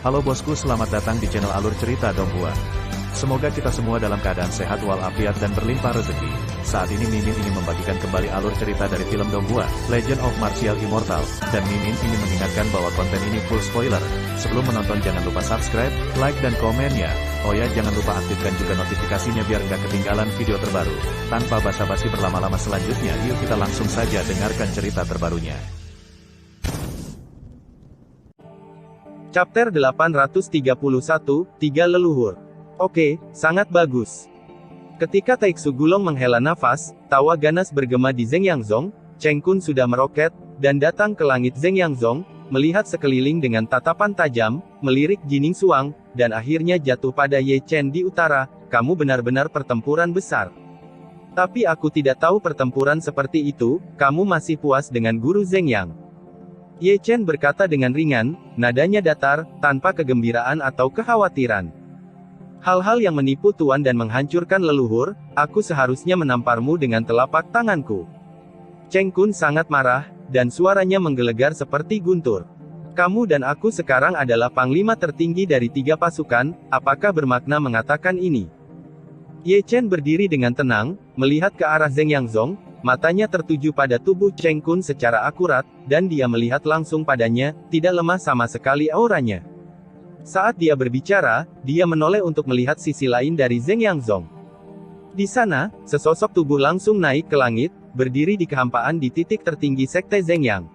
Halo bosku, selamat datang di channel Alur Cerita Donghua. Semoga kita semua dalam keadaan sehat walafiat dan berlimpah rezeki. Saat ini Mimin ingin membagikan kembali alur cerita dari film Donghua, Legend of Martial Immortal, dan Mimin ingin mengingatkan bahwa konten ini full spoiler. Sebelum menonton jangan lupa subscribe, like dan komen ya. Oh ya, jangan lupa aktifkan juga notifikasinya biar nggak ketinggalan video terbaru. Tanpa basa-basi berlama-lama selanjutnya, yuk kita langsung saja dengarkan cerita terbarunya. Chapter 831, Tiga Leluhur. Oke, sangat bagus. Ketika Taiksu Gulong menghela nafas, tawa ganas bergema di Zeng Yangzong. Cheng Kun sudah meroket, dan datang ke langit Zeng Yangzong, melihat sekeliling dengan tatapan tajam, melirik Jining Suang, dan akhirnya jatuh pada Ye Chen di utara. Kamu benar-benar pertempuran besar. Tapi aku tidak tahu pertempuran seperti itu, kamu masih puas dengan guru Zeng Yang? Ye Chen berkata dengan ringan, nadanya datar, tanpa kegembiraan atau kekhawatiran. Hal-hal yang menipu tuan dan menghancurkan leluhur, aku seharusnya menamparmu dengan telapak tanganku. Cheng Kun sangat marah, dan suaranya menggelegar seperti guntur. Kamu dan aku sekarang adalah panglima tertinggi dari 3 pasukan, apakah bermakna mengatakan ini? Ye Chen berdiri dengan tenang, melihat ke arah Zeng Yangzong. Matanya tertuju pada tubuh Cheng Kun secara akurat, dan dia melihat langsung padanya, tidak lemah sama sekali auranya. Saat dia berbicara, dia menoleh untuk melihat sisi lain dari Zeng Yangzong. Di sana, sesosok tubuh langsung naik ke langit, berdiri di kehampaan di titik tertinggi sekte Zeng Yang.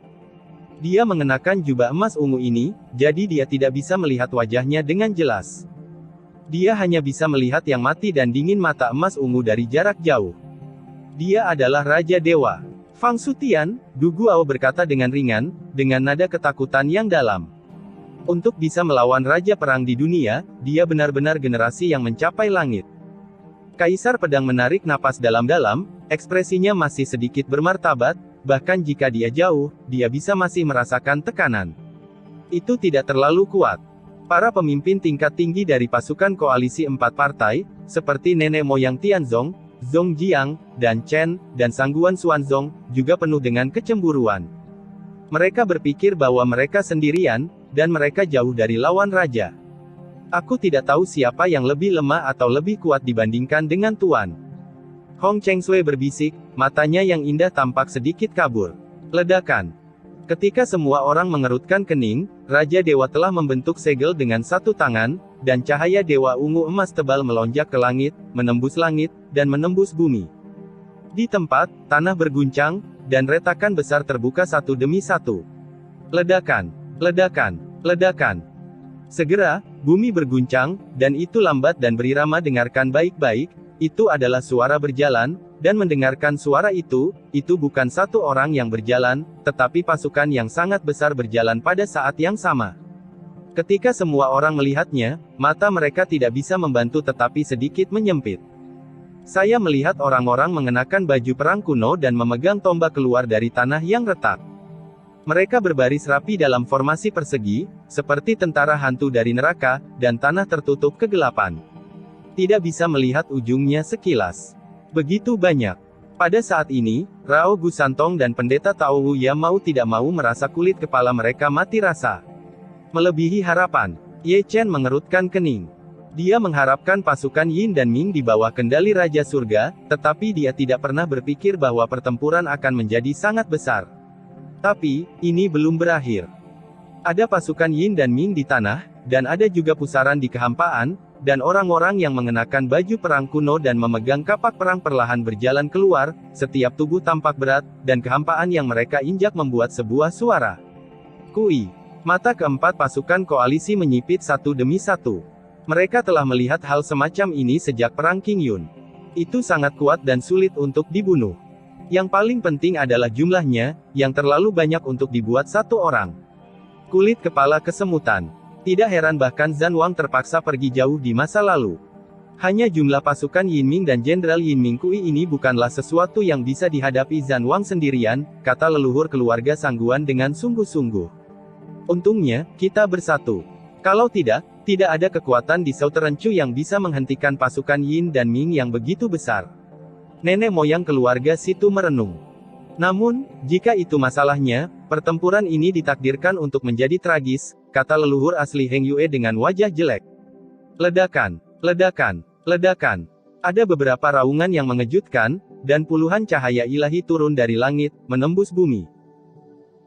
Dia mengenakan jubah emas ungu ini, jadi dia tidak bisa melihat wajahnya dengan jelas. Dia hanya bisa melihat yang mati dan dingin mata emas ungu dari jarak jauh. Dia adalah Raja Dewa. Fang Sutian, Du Guao berkata dengan ringan, dengan nada ketakutan yang dalam. Untuk bisa melawan Raja Perang di dunia, dia benar-benar generasi yang mencapai langit. Kaisar Pedang menarik napas dalam-dalam, ekspresinya masih sedikit bermartabat, bahkan jika dia jauh, dia bisa masih merasakan tekanan. Itu tidak terlalu kuat. Para pemimpin tingkat tinggi dari pasukan koalisi 4 partai, seperti nenek moyang Tianzong, Zhong Jiang, dan Chen, dan Sangguan Xuanzong, juga penuh dengan kecemburuan. Mereka berpikir bahwa mereka sendirian, dan mereka jauh dari lawan raja. Aku tidak tahu siapa yang lebih lemah atau lebih kuat dibandingkan dengan Tuan. Hong Chengsui berbisik, matanya yang indah tampak sedikit kabur. Ledakan. Ketika semua orang mengerutkan kening, Raja Dewa telah membentuk segel dengan satu tangan, dan cahaya dewa ungu emas tebal melonjak ke langit, menembus langit, dan menembus bumi. Di tempat, tanah berguncang, dan retakan besar terbuka satu demi satu. Ledakan, ledakan, ledakan. Segera, bumi berguncang, dan itu lambat dan berirama. Dengarkan baik-baik, itu adalah suara berjalan, dan mendengarkan suara itu bukan satu orang yang berjalan, tetapi pasukan yang sangat besar berjalan pada saat yang sama. Ketika semua orang melihatnya, mata mereka tidak bisa membantu tetapi sedikit menyempit. Saya melihat orang-orang mengenakan baju perang kuno dan memegang tombak keluar dari tanah yang retak. Mereka berbaris rapi dalam formasi persegi, seperti tentara hantu dari neraka, dan tanah tertutup kegelapan. Tidak bisa melihat ujungnya sekilas. Begitu banyak. Pada saat ini, Rao Gusantong dan Pendeta Tao Wuya mau tidak mau merasa kulit kepala mereka mati rasa. Melebihi harapan. Ye Chen mengerutkan kening. Dia mengharapkan pasukan Yin dan Ming di bawah kendali Raja Surga, tetapi dia tidak pernah berpikir bahwa pertempuran akan menjadi sangat besar. Tapi, ini belum berakhir. Ada pasukan Yin dan Ming di tanah, dan ada juga pusaran di kehampaan, dan orang-orang yang mengenakan baju perang kuno dan memegang kapak perang perlahan berjalan keluar, setiap tubuh tampak berat, dan kehampaan yang mereka injak membuat sebuah suara. Kui. Mata keempat pasukan koalisi menyipit satu demi satu. Mereka telah melihat hal semacam ini sejak Perang King Yun. Itu sangat kuat dan sulit untuk dibunuh. Yang paling penting adalah jumlahnya, yang terlalu banyak untuk dibuat satu orang. Kulit kepala kesemutan. Tidak heran bahkan Zhan Wang terpaksa pergi jauh di masa lalu. Hanya jumlah pasukan Yin Ming dan Jenderal Yin Ming Kui ini bukanlah sesuatu yang bisa dihadapi Zhan Wang sendirian, kata leluhur keluarga Sangguan dengan sungguh-sungguh. Untungnya, kita bersatu. Kalau tidak ada kekuatan di Southern Chu yang bisa menghentikan pasukan Yin dan Ming yang begitu besar. Nenek moyang keluarga Situ merenung. Namun, jika itu masalahnya, pertempuran ini ditakdirkan untuk menjadi tragis, kata leluhur asli Heng Yue dengan wajah jelek. Ledakan, ledakan, ledakan. Ada beberapa raungan yang mengejutkan, dan puluhan cahaya ilahi turun dari langit, menembus bumi.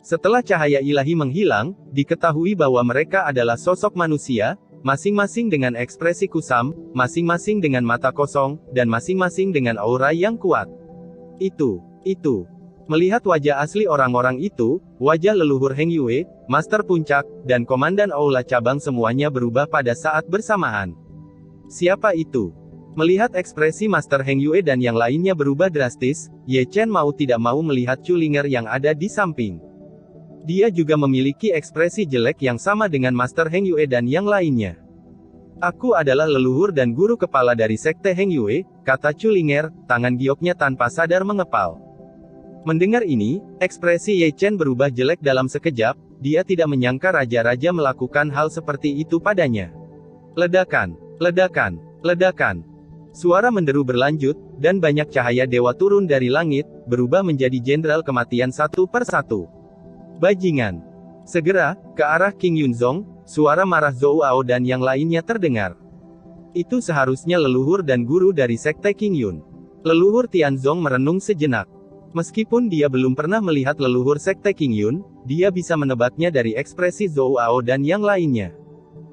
Setelah cahaya ilahi menghilang, diketahui bahwa mereka adalah sosok manusia, masing-masing dengan ekspresi kusam, masing-masing dengan mata kosong, dan masing-masing dengan aura yang kuat. Itu. Melihat wajah asli orang-orang itu, wajah leluhur Heng Yue, Master Puncak, dan Komandan Aula Cabang semuanya berubah pada saat bersamaan. Siapa itu? Melihat ekspresi Master Heng Yue dan yang lainnya berubah drastis, Ye Chen mau tidak mau melihat Chu Linger yang ada di samping. Dia juga memiliki ekspresi jelek yang sama dengan Master Heng Yue dan yang lainnya. Aku adalah leluhur dan guru kepala dari Sekte Heng Yue, kata Chu Linger, tangan gioknya tanpa sadar mengepal. Mendengar ini, ekspresi Ye Chen berubah jelek dalam sekejap, dia tidak menyangka raja-raja melakukan hal seperti itu padanya. Ledakan, ledakan, ledakan. Suara menderu berlanjut, dan banyak cahaya dewa turun dari langit, berubah menjadi jenderal kematian satu per satu. Bajingan. Segera, ke arah King Yunzong, suara marah Zhou Ao dan yang lainnya terdengar. Itu seharusnya leluhur dan guru dari Sekte King Yun. Leluhur Tianzong merenung sejenak. Meskipun dia belum pernah melihat leluhur Sekte King Yun, dia bisa menebaknya dari ekspresi Zhou Ao dan yang lainnya.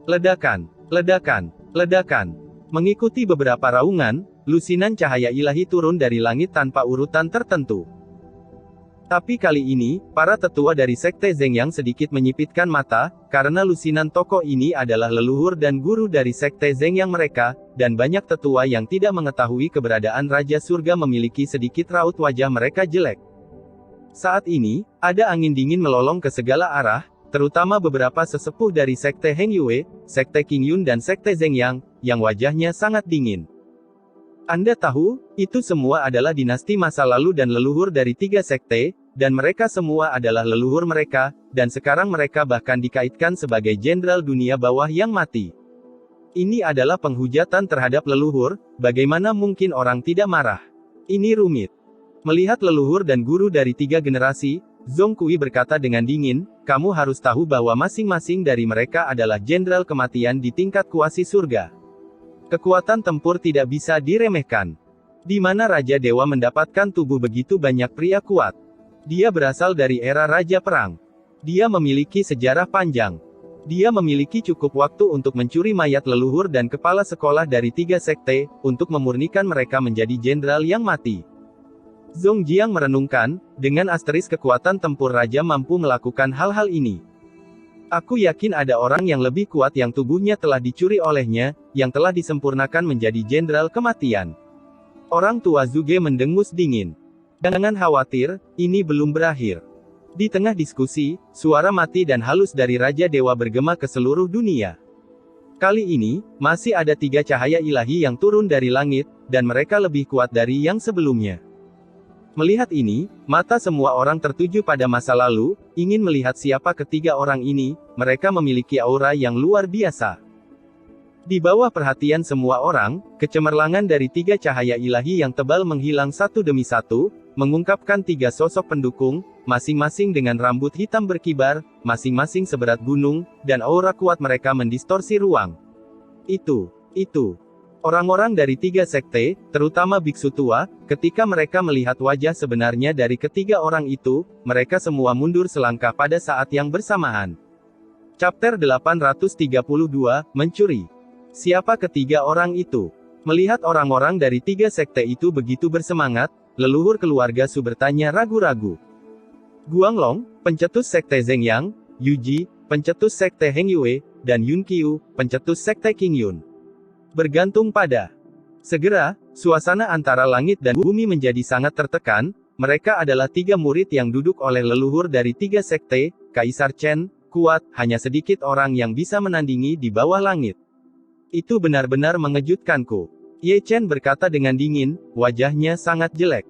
Ledakan, ledakan, ledakan. Mengikuti beberapa raungan, lusinan cahaya ilahi turun dari langit tanpa urutan tertentu. Tapi kali ini, para tetua dari Sekte Zeng yang sedikit menyipitkan mata, karena lusinan tokoh ini adalah leluhur dan guru dari Sekte Zeng yang mereka, dan banyak tetua yang tidak mengetahui keberadaan Raja Surga memiliki sedikit raut wajah mereka jelek. Saat ini, ada angin dingin melolong ke segala arah, terutama beberapa sesepuh dari Sekte Heng Yue, Sekte King Yun dan Sekte Zeng yang wajahnya sangat dingin. Anda tahu, itu semua adalah dinasti masa lalu dan leluhur dari tiga sekte, dan mereka semua adalah leluhur mereka, dan sekarang mereka bahkan dikaitkan sebagai jenderal dunia bawah yang mati. Ini adalah penghujatan terhadap leluhur, bagaimana mungkin orang tidak marah? Ini rumit. Melihat leluhur dan guru dari tiga generasi, Zhong Kui berkata dengan dingin, kamu harus tahu bahwa masing-masing dari mereka adalah jenderal kematian di tingkat kuasi surga. Kekuatan tempur tidak bisa diremehkan. Di mana Raja Dewa mendapatkan tubuh begitu banyak pria kuat? Dia berasal dari era Raja Perang. Dia memiliki sejarah panjang. Dia memiliki cukup waktu untuk mencuri mayat leluhur dan kepala sekolah dari tiga sekte, untuk memurnikan mereka menjadi jenderal yang mati. Zhong Jiang merenungkan, dengan asteris kekuatan tempur Raja mampu melakukan hal-hal ini. Aku yakin ada orang yang lebih kuat yang tubuhnya telah dicuri olehnya, yang telah disempurnakan menjadi jenderal kematian. Orang tua Zhuge mendengus dingin. Jangan khawatir, ini belum berakhir. Di tengah diskusi, suara mati dan halus dari Raja Dewa bergema ke seluruh dunia. Kali ini, masih ada tiga cahaya ilahi yang turun dari langit, dan mereka lebih kuat dari yang sebelumnya. Melihat ini, mata semua orang tertuju pada masa lalu, ingin melihat siapa ketiga orang ini, mereka memiliki aura yang luar biasa. Di bawah perhatian semua orang, kecemerlangan dari tiga cahaya ilahi yang tebal menghilang satu demi satu, mengungkapkan tiga sosok pendukung, masing-masing dengan rambut hitam berkibar, masing-masing seberat gunung, dan aura kuat mereka mendistorsi ruang. Itu. Orang-orang dari tiga sekte, terutama biksu tua, ketika mereka melihat wajah sebenarnya dari ketiga orang itu, mereka semua mundur selangkah pada saat yang bersamaan. Chapter 832, Mencuri. Siapa ketiga orang itu? Melihat orang-orang dari tiga sekte itu begitu bersemangat, leluhur keluarga Su bertanya ragu-ragu. Guanglong, pencetus sekte Zeng Yang, Yuji, pencetus sekte Heng Yue, dan Yun Qiu, pencetus sekte King Yun. Bergantung pada. Segera, suasana antara langit dan bumi menjadi sangat tertekan, mereka adalah tiga murid yang duduk oleh leluhur dari tiga sekte, Kaisar Chen, kuat, hanya sedikit orang yang bisa menandingi di bawah langit. Itu benar-benar mengejutkanku. Ye Chen berkata dengan dingin, wajahnya sangat jelek.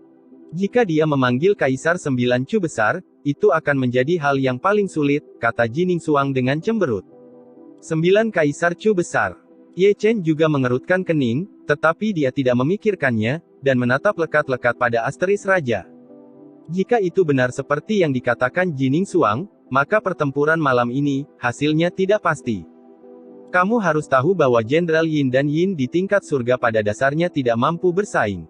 Jika dia memanggil Kaisar 9 Chu besar, itu akan menjadi hal yang paling sulit, kata Jining Suang dengan cemberut. 9 Kaisar Chu besar. Ye Chen juga mengerutkan kening, tetapi dia tidak memikirkannya, dan menatap lekat-lekat pada asteris raja. Jika itu benar seperti yang dikatakan Jining Suang, maka pertempuran malam ini, hasilnya tidak pasti. Kamu harus tahu bahwa Jenderal Yin dan Yin di tingkat surga pada dasarnya tidak mampu bersaing.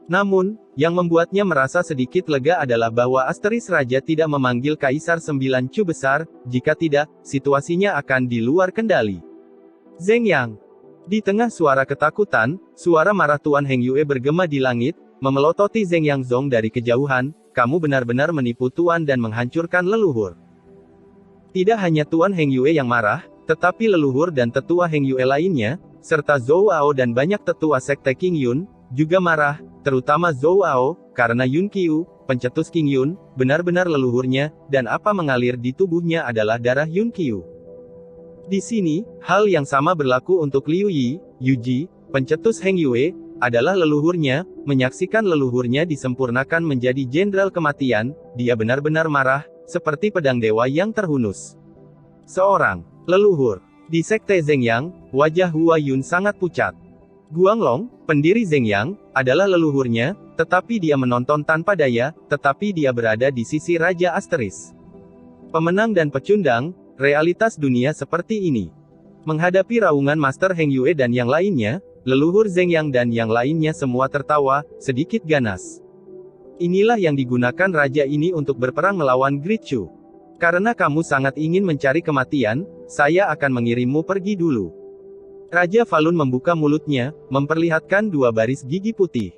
Namun, yang membuatnya merasa sedikit lega adalah bahwa Asteris Raja tidak memanggil Kaisar 9 Cu besar, jika tidak, situasinya akan di luar kendali. Zheng Yang. Di tengah suara ketakutan, suara marah Tuan Heng Yue bergema di langit, memelototi Zheng Yang Zong dari kejauhan, kamu benar-benar menipu Tuan dan menghancurkan leluhur. Tidak hanya Tuan Heng Yue yang marah, tetapi leluhur dan tetua Heng Yue lainnya, serta Zhou Ao dan banyak tetua sekte King Yun, juga marah, terutama Zhou Ao, karena Yun Qiu, pencetus King Yun, benar-benar leluhurnya, dan apa mengalir di tubuhnya adalah darah Yun Qiu. Di sini, hal yang sama berlaku untuk Liu Yi, Yu Ji, pencetus Heng Yue, adalah leluhurnya, menyaksikan leluhurnya disempurnakan menjadi jenderal kematian, dia benar-benar marah, seperti pedang dewa yang terhunus. Seorang leluhur di sekte Zheng Yang, wajah Hua Yun sangat pucat. Guanglong, pendiri Zheng Yang, adalah leluhurnya, tetapi dia menonton tanpa daya, tetapi dia berada di sisi Raja Asteris. Pemenang dan pecundang, realitas dunia seperti ini. Menghadapi raungan Master Heng Yue dan yang lainnya, leluhur Zheng Yang dan yang lainnya semua tertawa, sedikit ganas. Inilah yang digunakan raja ini untuk berperang melawan Great Chu. Karena kamu sangat ingin mencari kematian, saya akan mengirimmu pergi dulu. Raja Falun membuka mulutnya, memperlihatkan dua baris gigi putih.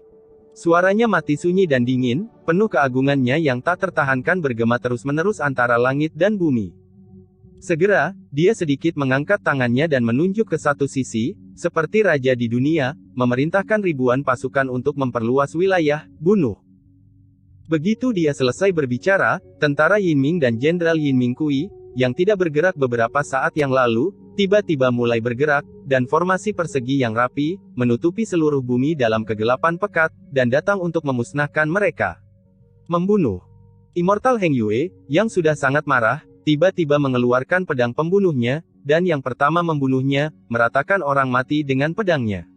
Suaranya mati sunyi dan dingin, penuh keagungannya yang tak tertahankan bergema terus-menerus antara langit dan bumi. Segera, dia sedikit mengangkat tangannya dan menunjuk ke satu sisi, seperti raja di dunia, memerintahkan ribuan pasukan untuk memperluas wilayah, bunuh. Begitu dia selesai berbicara, tentara Yinming dan Jenderal Yinming Kui, yang tidak bergerak beberapa saat yang lalu, tiba-tiba mulai bergerak, dan formasi persegi yang rapi, menutupi seluruh bumi dalam kegelapan pekat, dan datang untuk memusnahkan mereka. Membunuh. Immortal Heng Yue, yang sudah sangat marah, tiba-tiba mengeluarkan pedang pembunuhnya, dan yang pertama membunuhnya, meratakan orang mati dengan pedangnya.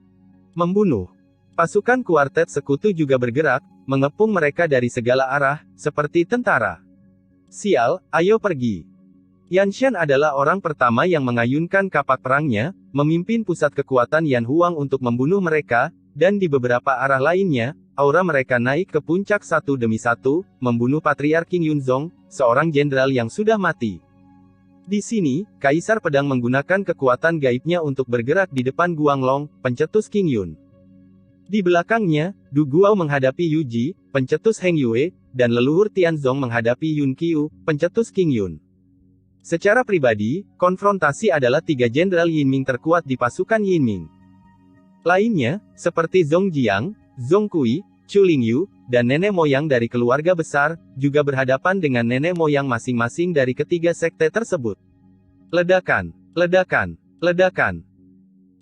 Membunuh. Pasukan kuartet sekutu juga bergerak, mengepung mereka dari segala arah, seperti tentara. Sial, ayo pergi. Yanshan adalah orang pertama yang mengayunkan kapak perangnya, memimpin pusat kekuatan Yan Huang untuk membunuh mereka, dan di beberapa arah lainnya, aura mereka naik ke puncak satu demi satu, membunuh Patriark King Yunzong, seorang jenderal yang sudah mati. Di sini, Kaisar Pedang menggunakan kekuatan gaibnya untuk bergerak di depan Guanglong, pencetus King Yun. Di belakangnya, Du Guao menghadapi Yu Ji, pencetus Heng Yue, dan leluhur Tianzong menghadapi Yun Qiu, pencetus King Yun. Secara pribadi, konfrontasi adalah tiga jenderal Yinming terkuat di pasukan Yinming. Lainnya, seperti Zhong Jiang, Zhong Kui, Chu Lingyu, dan nenek moyang dari keluarga besar, juga berhadapan dengan nenek moyang masing-masing dari ketiga sekte tersebut. Ledakan, ledakan, ledakan.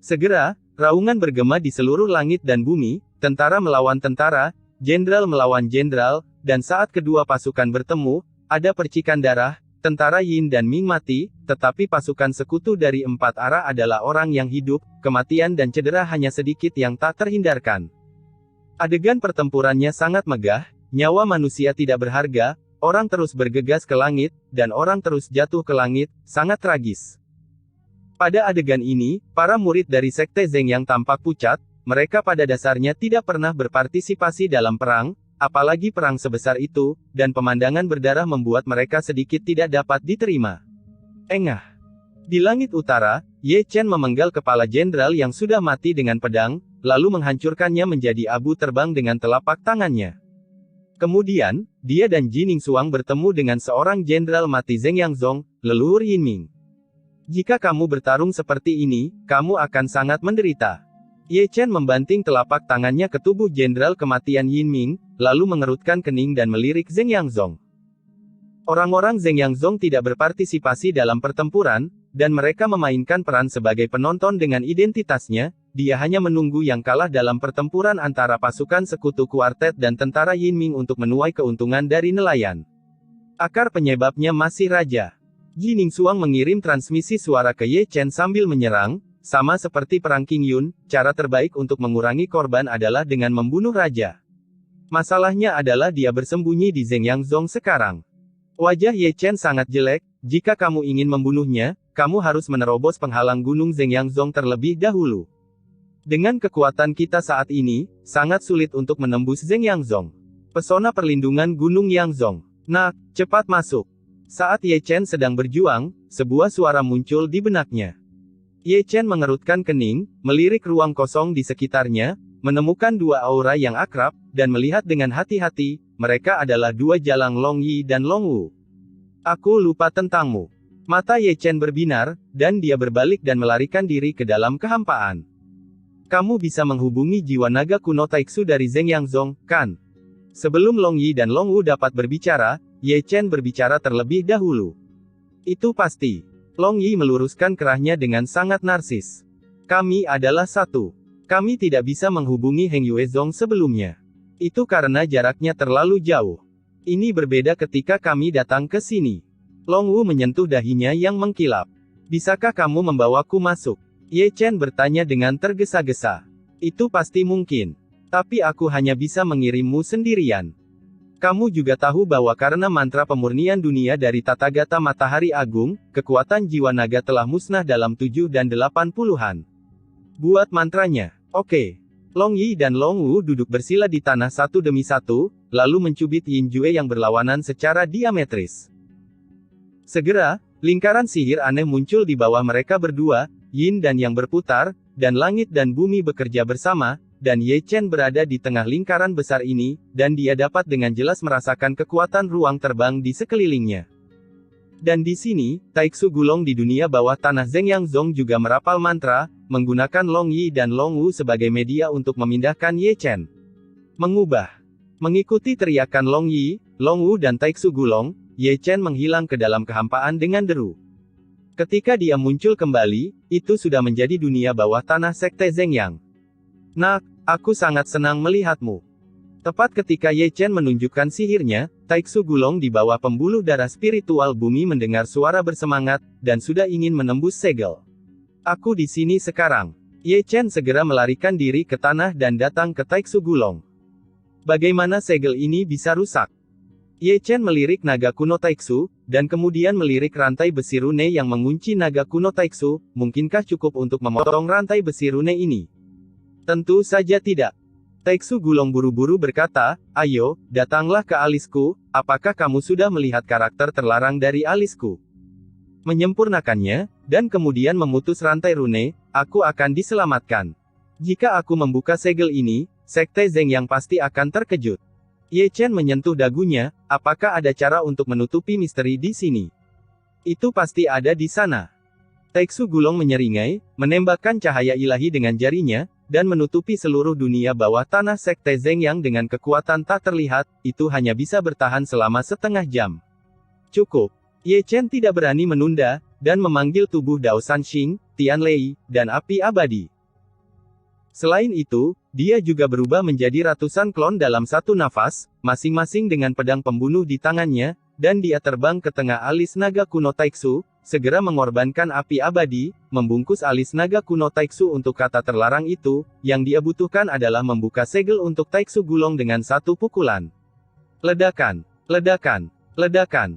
Segera, raungan bergema di seluruh langit dan bumi, tentara melawan tentara, jenderal melawan jenderal, dan saat kedua pasukan bertemu, ada percikan darah, tentara Yin dan Ming mati, tetapi pasukan sekutu dari empat arah adalah orang yang hidup, kematian dan cedera hanya sedikit yang tak terhindarkan. Adegan pertempurannya sangat megah, nyawa manusia tidak berharga, orang terus bergegas ke langit, dan orang terus jatuh ke langit, sangat tragis. Pada adegan ini, para murid dari Sekte Zheng yang tampak pucat, mereka pada dasarnya tidak pernah berpartisipasi dalam perang, apalagi perang sebesar itu, dan pemandangan berdarah membuat mereka sedikit tidak dapat diterima. Engah. Di langit utara, Ye Chen memenggal kepala jenderal yang sudah mati dengan pedang, lalu menghancurkannya menjadi abu terbang dengan telapak tangannya. Kemudian, dia dan Jining Suang bertemu dengan seorang jenderal mati Zheng Yangzong, leluhur Yinming. Jika kamu bertarung seperti ini, kamu akan sangat menderita. Ye Chen membanting telapak tangannya ke tubuh jenderal kematian Yinming, lalu mengerutkan kening dan melirik Zheng Yangzong. Orang-orang Zheng Yangzong tidak berpartisipasi dalam pertempuran, dan mereka memainkan peran sebagai penonton dengan identitasnya, dia hanya menunggu yang kalah dalam pertempuran antara pasukan sekutu kuartet dan tentara Yinming untuk menuai keuntungan dari nelayan. Akar penyebabnya masih raja. Jining Suang mengirim transmisi suara ke Ye Chen sambil menyerang, sama seperti perang King Yun, cara terbaik untuk mengurangi korban adalah dengan membunuh raja. Masalahnya adalah dia bersembunyi di Zheng Yangzong sekarang. Wajah Ye Chen sangat jelek. Jika kamu ingin membunuhnya, kamu harus menerobos penghalang Gunung Zengyangzong terlebih dahulu. Dengan kekuatan kita saat ini, sangat sulit untuk menembus Zengyangzong. Pesona perlindungan Gunung Yangzong. Nah, cepat masuk. Saat Ye Chen sedang berjuang, sebuah suara muncul di benaknya. Ye Chen mengerutkan kening, melirik ruang kosong di sekitarnya, menemukan dua aura yang akrab, dan melihat dengan hati-hati, mereka adalah dua jalang Long Yi dan Long Wu. Aku lupa tentangmu. Mata Ye Chen berbinar, dan dia berbalik dan melarikan diri ke dalam kehampaan. Kamu bisa menghubungi jiwa naga kuno Taiksu dari Zengyangzong, kan? Sebelum Long Yi dan Long Wu dapat berbicara, Ye Chen berbicara terlebih dahulu. Itu pasti. Long Yi meluruskan kerahnya dengan sangat narsis. Kami adalah satu. Kami tidak bisa menghubungi Heng Yuezong sebelumnya. Itu karena jaraknya terlalu jauh. Ini berbeda ketika kami datang ke sini. Long Wu menyentuh dahinya yang mengkilap. Bisakah kamu membawaku masuk? Ye Chen bertanya dengan tergesa-gesa. Itu pasti mungkin. Tapi aku hanya bisa mengirimmu sendirian. Kamu juga tahu bahwa karena mantra pemurnian dunia dari Tathagata Matahari Agung, kekuatan jiwa naga telah musnah dalam 7 dan 80-an. Buat mantranya. Oke. Long Yi dan Long Wu duduk bersila di tanah satu demi satu, lalu mencubit Yin Jue yang berlawanan secara diametris. Segera, lingkaran sihir aneh muncul di bawah mereka berdua, Yin dan Yang berputar, dan langit dan bumi bekerja bersama, dan Ye Chen berada di tengah lingkaran besar ini, dan dia dapat dengan jelas merasakan kekuatan ruang terbang di sekelilingnya. Dan di sini, Taiksu Gulong di dunia bawah tanah Zengyangzong juga merapal mantra, menggunakan Long Yi dan Long Wu sebagai media untuk memindahkan Ye Chen. Mengubah. Mengikuti teriakan Long Yi, Long Wu dan Taiksu Gulong, Ye Chen menghilang ke dalam kehampaan dengan deru. Ketika dia muncul kembali, itu sudah menjadi dunia bawah tanah Sekte Zengyang. Nak, aku sangat senang melihatmu. Tepat ketika Ye Chen menunjukkan sihirnya, Taiksu Gulong di bawah pembuluh darah spiritual bumi mendengar suara bersemangat, dan sudah ingin menembus segel. Aku di sini sekarang. Ye Chen segera melarikan diri ke tanah dan datang ke Taiksu Gulong. Bagaimana segel ini bisa rusak? Ye Chen melirik naga kuno Taiksu, dan kemudian melirik rantai besi rune yang mengunci naga kuno Taiksu. Mungkinkah cukup untuk memotong rantai besi rune ini? Tentu saja tidak. Taiksu Gulong buru-buru berkata, ayo, datanglah ke alisku, apakah kamu sudah melihat karakter terlarang dari alisku? Menyempurnakannya, dan kemudian memutus rantai rune, aku akan diselamatkan. Jika aku membuka segel ini, Sekte Zengyang pasti akan terkejut. Ye Chen menyentuh dagunya, apakah ada cara untuk menutupi misteri di sini? Itu pasti ada di sana. Taiksu Gulong menyeringai, menembakkan cahaya ilahi dengan jarinya, dan menutupi seluruh dunia bawah tanah Sekte Zengyang dengan kekuatan tak terlihat, itu hanya bisa bertahan selama setengah jam. Cukup. Ye Chen tidak berani menunda, dan memanggil tubuh Dao Sanxing, Tian Lei, dan api abadi. Selain itu, dia juga berubah menjadi ratusan klon dalam satu nafas, masing-masing dengan pedang pembunuh di tangannya, dan dia terbang ke tengah alis naga kuno Taiksu, segera mengorbankan api abadi, membungkus alis naga kuno Taiksu untuk kata terlarang itu, yang dia butuhkan adalah membuka segel untuk Taiksu Gulong dengan satu pukulan. Ledakan, ledakan, ledakan.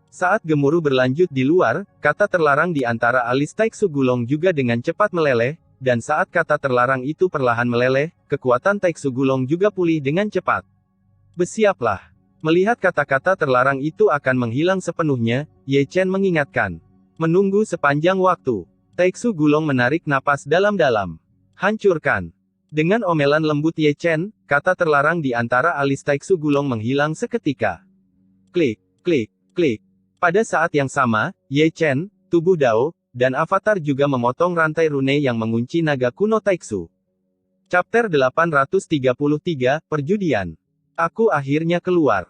Saat gemuruh berlanjut di luar, kata terlarang di antara alis Taiksu Gulong juga dengan cepat meleleh, dan saat kata terlarang itu perlahan meleleh, kekuatan Taiksu Gulong juga pulih dengan cepat. Bersiaplah. Melihat kata-kata terlarang itu akan menghilang sepenuhnya, Ye Chen mengingatkan. Menunggu sepanjang waktu. Taiksu Gulong menarik napas dalam-dalam. Hancurkan. Dengan omelan lembut Ye Chen, kata terlarang di antara alis Taiksu Gulong menghilang seketika. Klik, klik, klik. Pada saat yang sama, Ye Chen, tubuh Dao, dan avatar juga memotong rantai rune yang mengunci naga kuno Taiksu. Chapter 833, Perjudian. Aku akhirnya keluar.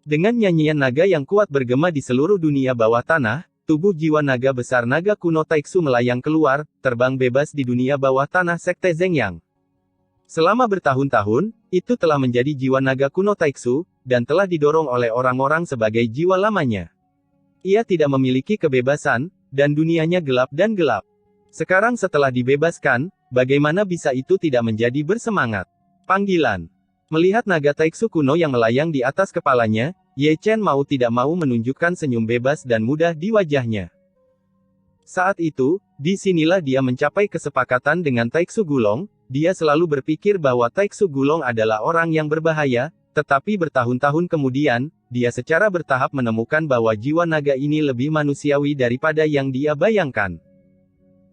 Dengan nyanyian naga yang kuat bergema di seluruh dunia bawah tanah, tubuh jiwa naga besar naga kuno Taiksu melayang keluar, terbang bebas di dunia bawah tanah Sekte Zengyang. Selama bertahun-tahun, itu telah menjadi jiwa naga kuno Taiksu, dan telah didorong oleh orang-orang sebagai jiwa lamanya. Ia tidak memiliki kebebasan, dan dunianya gelap dan gelap. Sekarang setelah dibebaskan, bagaimana bisa itu tidak menjadi bersemangat? Panggilan. Melihat naga Taiksu kuno yang melayang di atas kepalanya, Ye Chen mau tidak mau menunjukkan senyum bebas dan mudah di wajahnya. Saat itu, disinilah dia mencapai kesepakatan dengan Taiksu Gulong. Dia selalu berpikir bahwa Taiksu Gulong adalah orang yang berbahaya, tetapi bertahun-tahun kemudian, dia secara bertahap menemukan bahwa jiwa naga ini lebih manusiawi daripada yang dia bayangkan.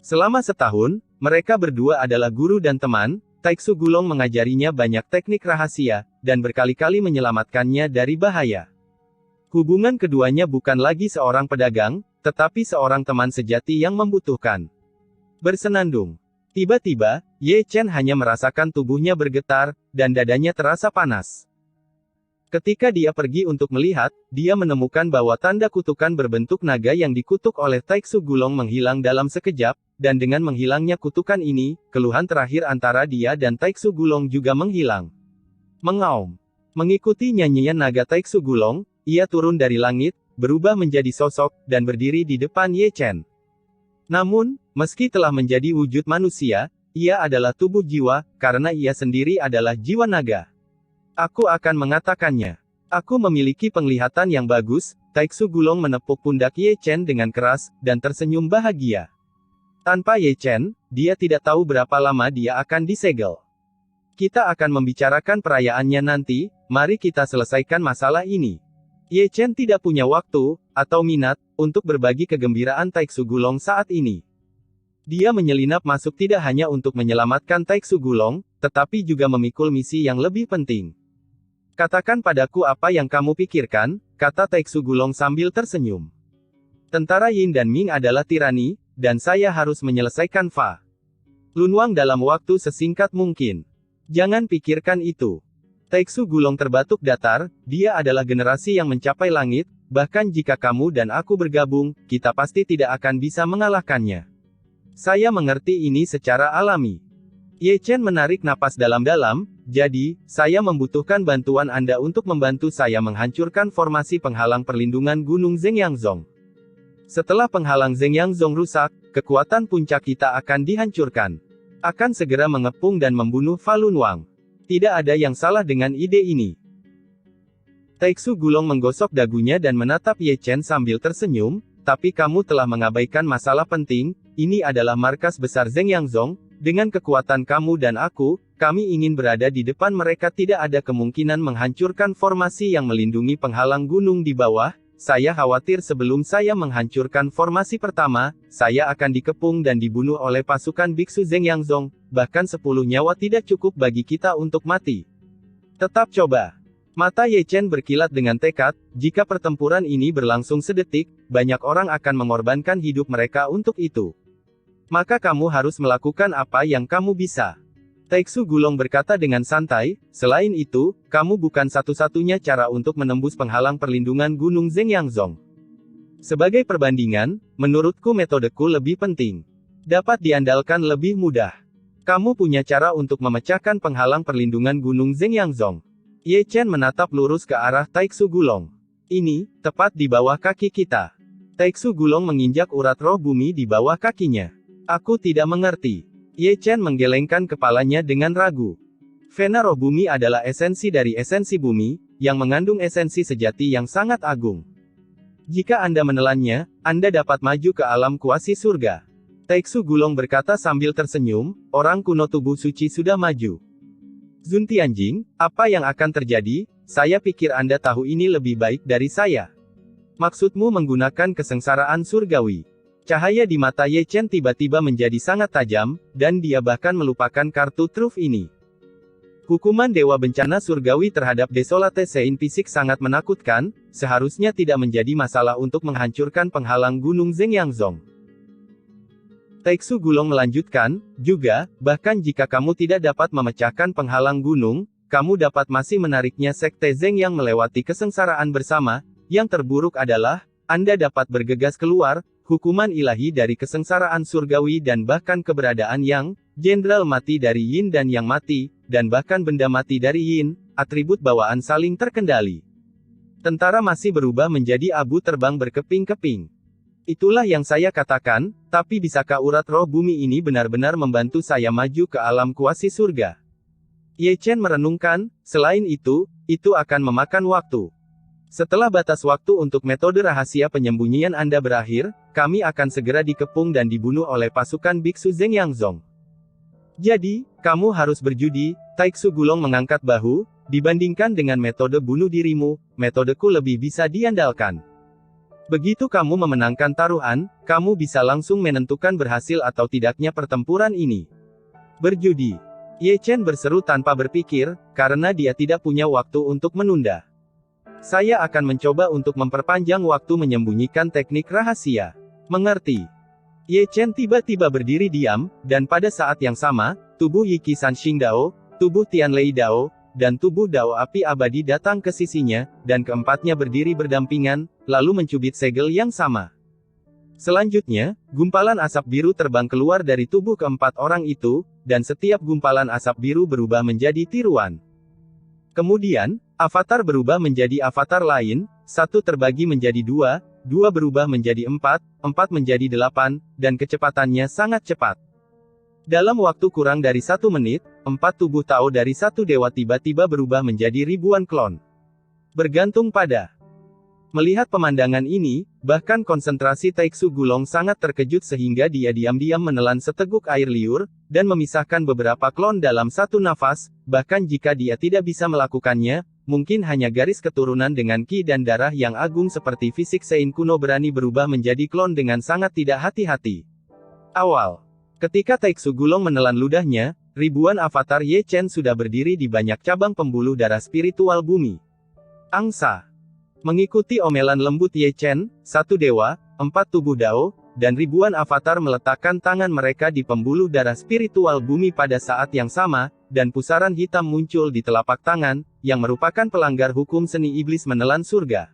Selama setahun, mereka berdua adalah guru dan teman. Taiksu Gulong mengajarinya banyak teknik rahasia, dan berkali-kali menyelamatkannya dari bahaya. Hubungan keduanya bukan lagi seorang pedagang, tetapi seorang teman sejati yang membutuhkan. Bersenandung. Tiba-tiba, Ye Chen hanya merasakan tubuhnya bergetar, dan dadanya terasa panas. Ketika dia pergi untuk melihat, dia menemukan bahwa tanda kutukan berbentuk naga yang dikutuk oleh Taiksu Gulong menghilang dalam sekejap, dan dengan menghilangnya kutukan ini, keluhan terakhir antara dia dan Taiksu Gulong juga menghilang. Mengaum. Mengikuti nyanyian naga Taiksu Gulong, ia turun dari langit, berubah menjadi sosok, dan berdiri di depan Ye Chen. Namun, meski telah menjadi wujud manusia, ia adalah tubuh jiwa, karena ia sendiri adalah jiwa naga. Aku akan mengatakannya. Aku memiliki penglihatan yang bagus. Taiksu Gulong menepuk pundak Ye Chen dengan keras, dan tersenyum bahagia. Tanpa Ye Chen, dia tidak tahu berapa lama dia akan disegel. Kita akan membicarakan perayaannya nanti, mari kita selesaikan masalah ini. Ye Chen tidak punya waktu, atau minat, untuk berbagi kegembiraan Taiksu Gulong saat ini. Dia menyelinap masuk tidak hanya untuk menyelamatkan Taiksu Gulong, tetapi juga memikul misi yang lebih penting. Katakan padaku apa yang kamu pikirkan, kata Taiksu Gulong sambil tersenyum. Tentara Yin dan Ming adalah tirani, dan saya harus menyelesaikan Fa Lunwang dalam waktu sesingkat mungkin. Jangan pikirkan itu. Taiksu Gulong terbatuk datar, dia adalah generasi yang mencapai langit, bahkan jika kamu dan aku bergabung, kita pasti tidak akan bisa mengalahkannya. Saya mengerti ini secara alami. Ye Chen menarik napas dalam-dalam, jadi, saya membutuhkan bantuan Anda untuk membantu saya menghancurkan formasi penghalang perlindungan Gunung Zengyangzong. Setelah penghalang Zengyangzong rusak, kekuatan puncak kita akan dihancurkan. Akan segera mengepung dan membunuh Fa Lunwang. Tidak ada yang salah dengan ide ini. Taiksu Gulong menggosok dagunya dan menatap Ye Chen sambil tersenyum, tapi kamu telah mengabaikan masalah penting, ini adalah markas besar Zengyangzong, dengan kekuatan kamu dan aku, kami ingin berada di depan mereka tidak ada kemungkinan menghancurkan formasi yang melindungi penghalang gunung di bawah, saya khawatir sebelum saya menghancurkan formasi pertama, saya akan dikepung dan dibunuh oleh pasukan biksu Zengyangzong, bahkan 10 nyawa tidak cukup bagi kita untuk mati. Tetap coba. Mata Ye Chen berkilat dengan tekad, jika pertempuran ini berlangsung sedetik, banyak orang akan mengorbankan hidup mereka untuk itu. Maka kamu harus melakukan apa yang kamu bisa. Taiksu Gulong berkata dengan santai, selain itu, kamu bukan satu-satunya cara untuk menembus penghalang perlindungan Gunung Zengyangzong. Sebagai perbandingan, menurutku metodeku lebih penting. Dapat diandalkan lebih mudah. Kamu punya cara untuk memecahkan penghalang perlindungan Gunung Zengyangzong. Ye Chen menatap lurus ke arah Taiksu Gulong. Ini, tepat di bawah kaki kita. Taiksu Gulong menginjak urat roh bumi di bawah kakinya. Aku tidak mengerti. Ye Chen menggelengkan kepalanya dengan ragu. Vena roh bumi adalah esensi dari esensi bumi, yang mengandung esensi sejati yang sangat agung. Jika Anda menelannya, Anda dapat maju ke alam kuasi surga. Taiksu Gulong berkata sambil tersenyum, orang kuno tubuh suci sudah maju. Zun Tianjing, apa yang akan terjadi? Saya pikir Anda tahu ini lebih baik dari saya. Maksudmu menggunakan kesengsaraan surgawi. Cahaya di mata Ye Chen tiba-tiba menjadi sangat tajam, dan dia bahkan melupakan kartu truf ini. Hukuman Dewa Bencana Surgawi terhadap Desolate Sein fisik sangat menakutkan, seharusnya tidak menjadi masalah untuk menghancurkan penghalang Gunung Zengyangzong. Taiksu Gulong melanjutkan, juga, bahkan jika kamu tidak dapat memecahkan penghalang gunung, kamu dapat masih menariknya Sekte Zeng yang melewati kesengsaraan bersama, yang terburuk adalah, Anda dapat bergegas keluar, hukuman ilahi dari kesengsaraan surgawi dan bahkan keberadaan Yang, jenderal mati dari Yin dan Yang mati, dan bahkan benda mati dari Yin, atribut bawaan saling terkendali. Tentara masih berubah menjadi abu terbang berkeping-keping. Itulah yang saya katakan, tapi bisakah urat roh bumi ini benar-benar membantu saya maju ke alam kuasi surga? Ye Chen merenungkan, selain itu akan memakan waktu. Setelah batas waktu untuk metode rahasia penyembunyian Anda berakhir, kami akan segera dikepung dan dibunuh oleh pasukan Biksu Zeng Yangzong. Jadi, kamu harus berjudi. Taiksu Gulong mengangkat bahu. Dibandingkan dengan metode bunuh dirimu, metodeku lebih bisa diandalkan. Begitu kamu memenangkan taruhan, kamu bisa langsung menentukan berhasil atau tidaknya pertempuran ini. Berjudi. Ye Chen berseru tanpa berpikir, karena dia tidak punya waktu untuk menunda. Saya akan mencoba untuk memperpanjang waktu menyembunyikan teknik rahasia. Mengerti? Ye Chen tiba-tiba berdiri diam, dan pada saat yang sama, tubuh Yiki Sanxing Dao, tubuh Tianlei Dao, dan tubuh Dao api abadi datang ke sisinya, dan keempatnya berdiri berdampingan, lalu mencubit segel yang sama. Selanjutnya, gumpalan asap biru terbang keluar dari tubuh keempat orang itu, dan setiap gumpalan asap biru berubah menjadi tiruan. Kemudian, avatar berubah menjadi avatar lain, satu terbagi menjadi dua, dua berubah menjadi empat, empat menjadi delapan, dan kecepatannya sangat cepat. Dalam waktu kurang dari 1 menit, 4 tubuh Tao dari satu dewa tiba-tiba berubah menjadi ribuan klon. Bergantung pada. Melihat pemandangan ini, bahkan konsentrasi Taiksu Gulong sangat terkejut sehingga dia diam-diam menelan seteguk air liur, dan memisahkan beberapa klon dalam satu nafas, bahkan jika dia tidak bisa melakukannya, mungkin hanya garis keturunan dengan ki dan darah yang agung seperti fisik Sein kuno berani berubah menjadi klon dengan sangat tidak hati-hati. Awal. Ketika Taiksu Gulong menelan ludahnya, ribuan avatar Ye Chen sudah berdiri di banyak cabang pembuluh darah spiritual bumi. Angsa. Mengikuti omelan lembut Ye Chen, satu dewa, 4 tubuh Dao, dan ribuan avatar meletakkan tangan mereka di pembuluh darah spiritual bumi pada saat yang sama, dan pusaran hitam muncul di telapak tangan, yang merupakan pelanggar hukum seni iblis menelan surga.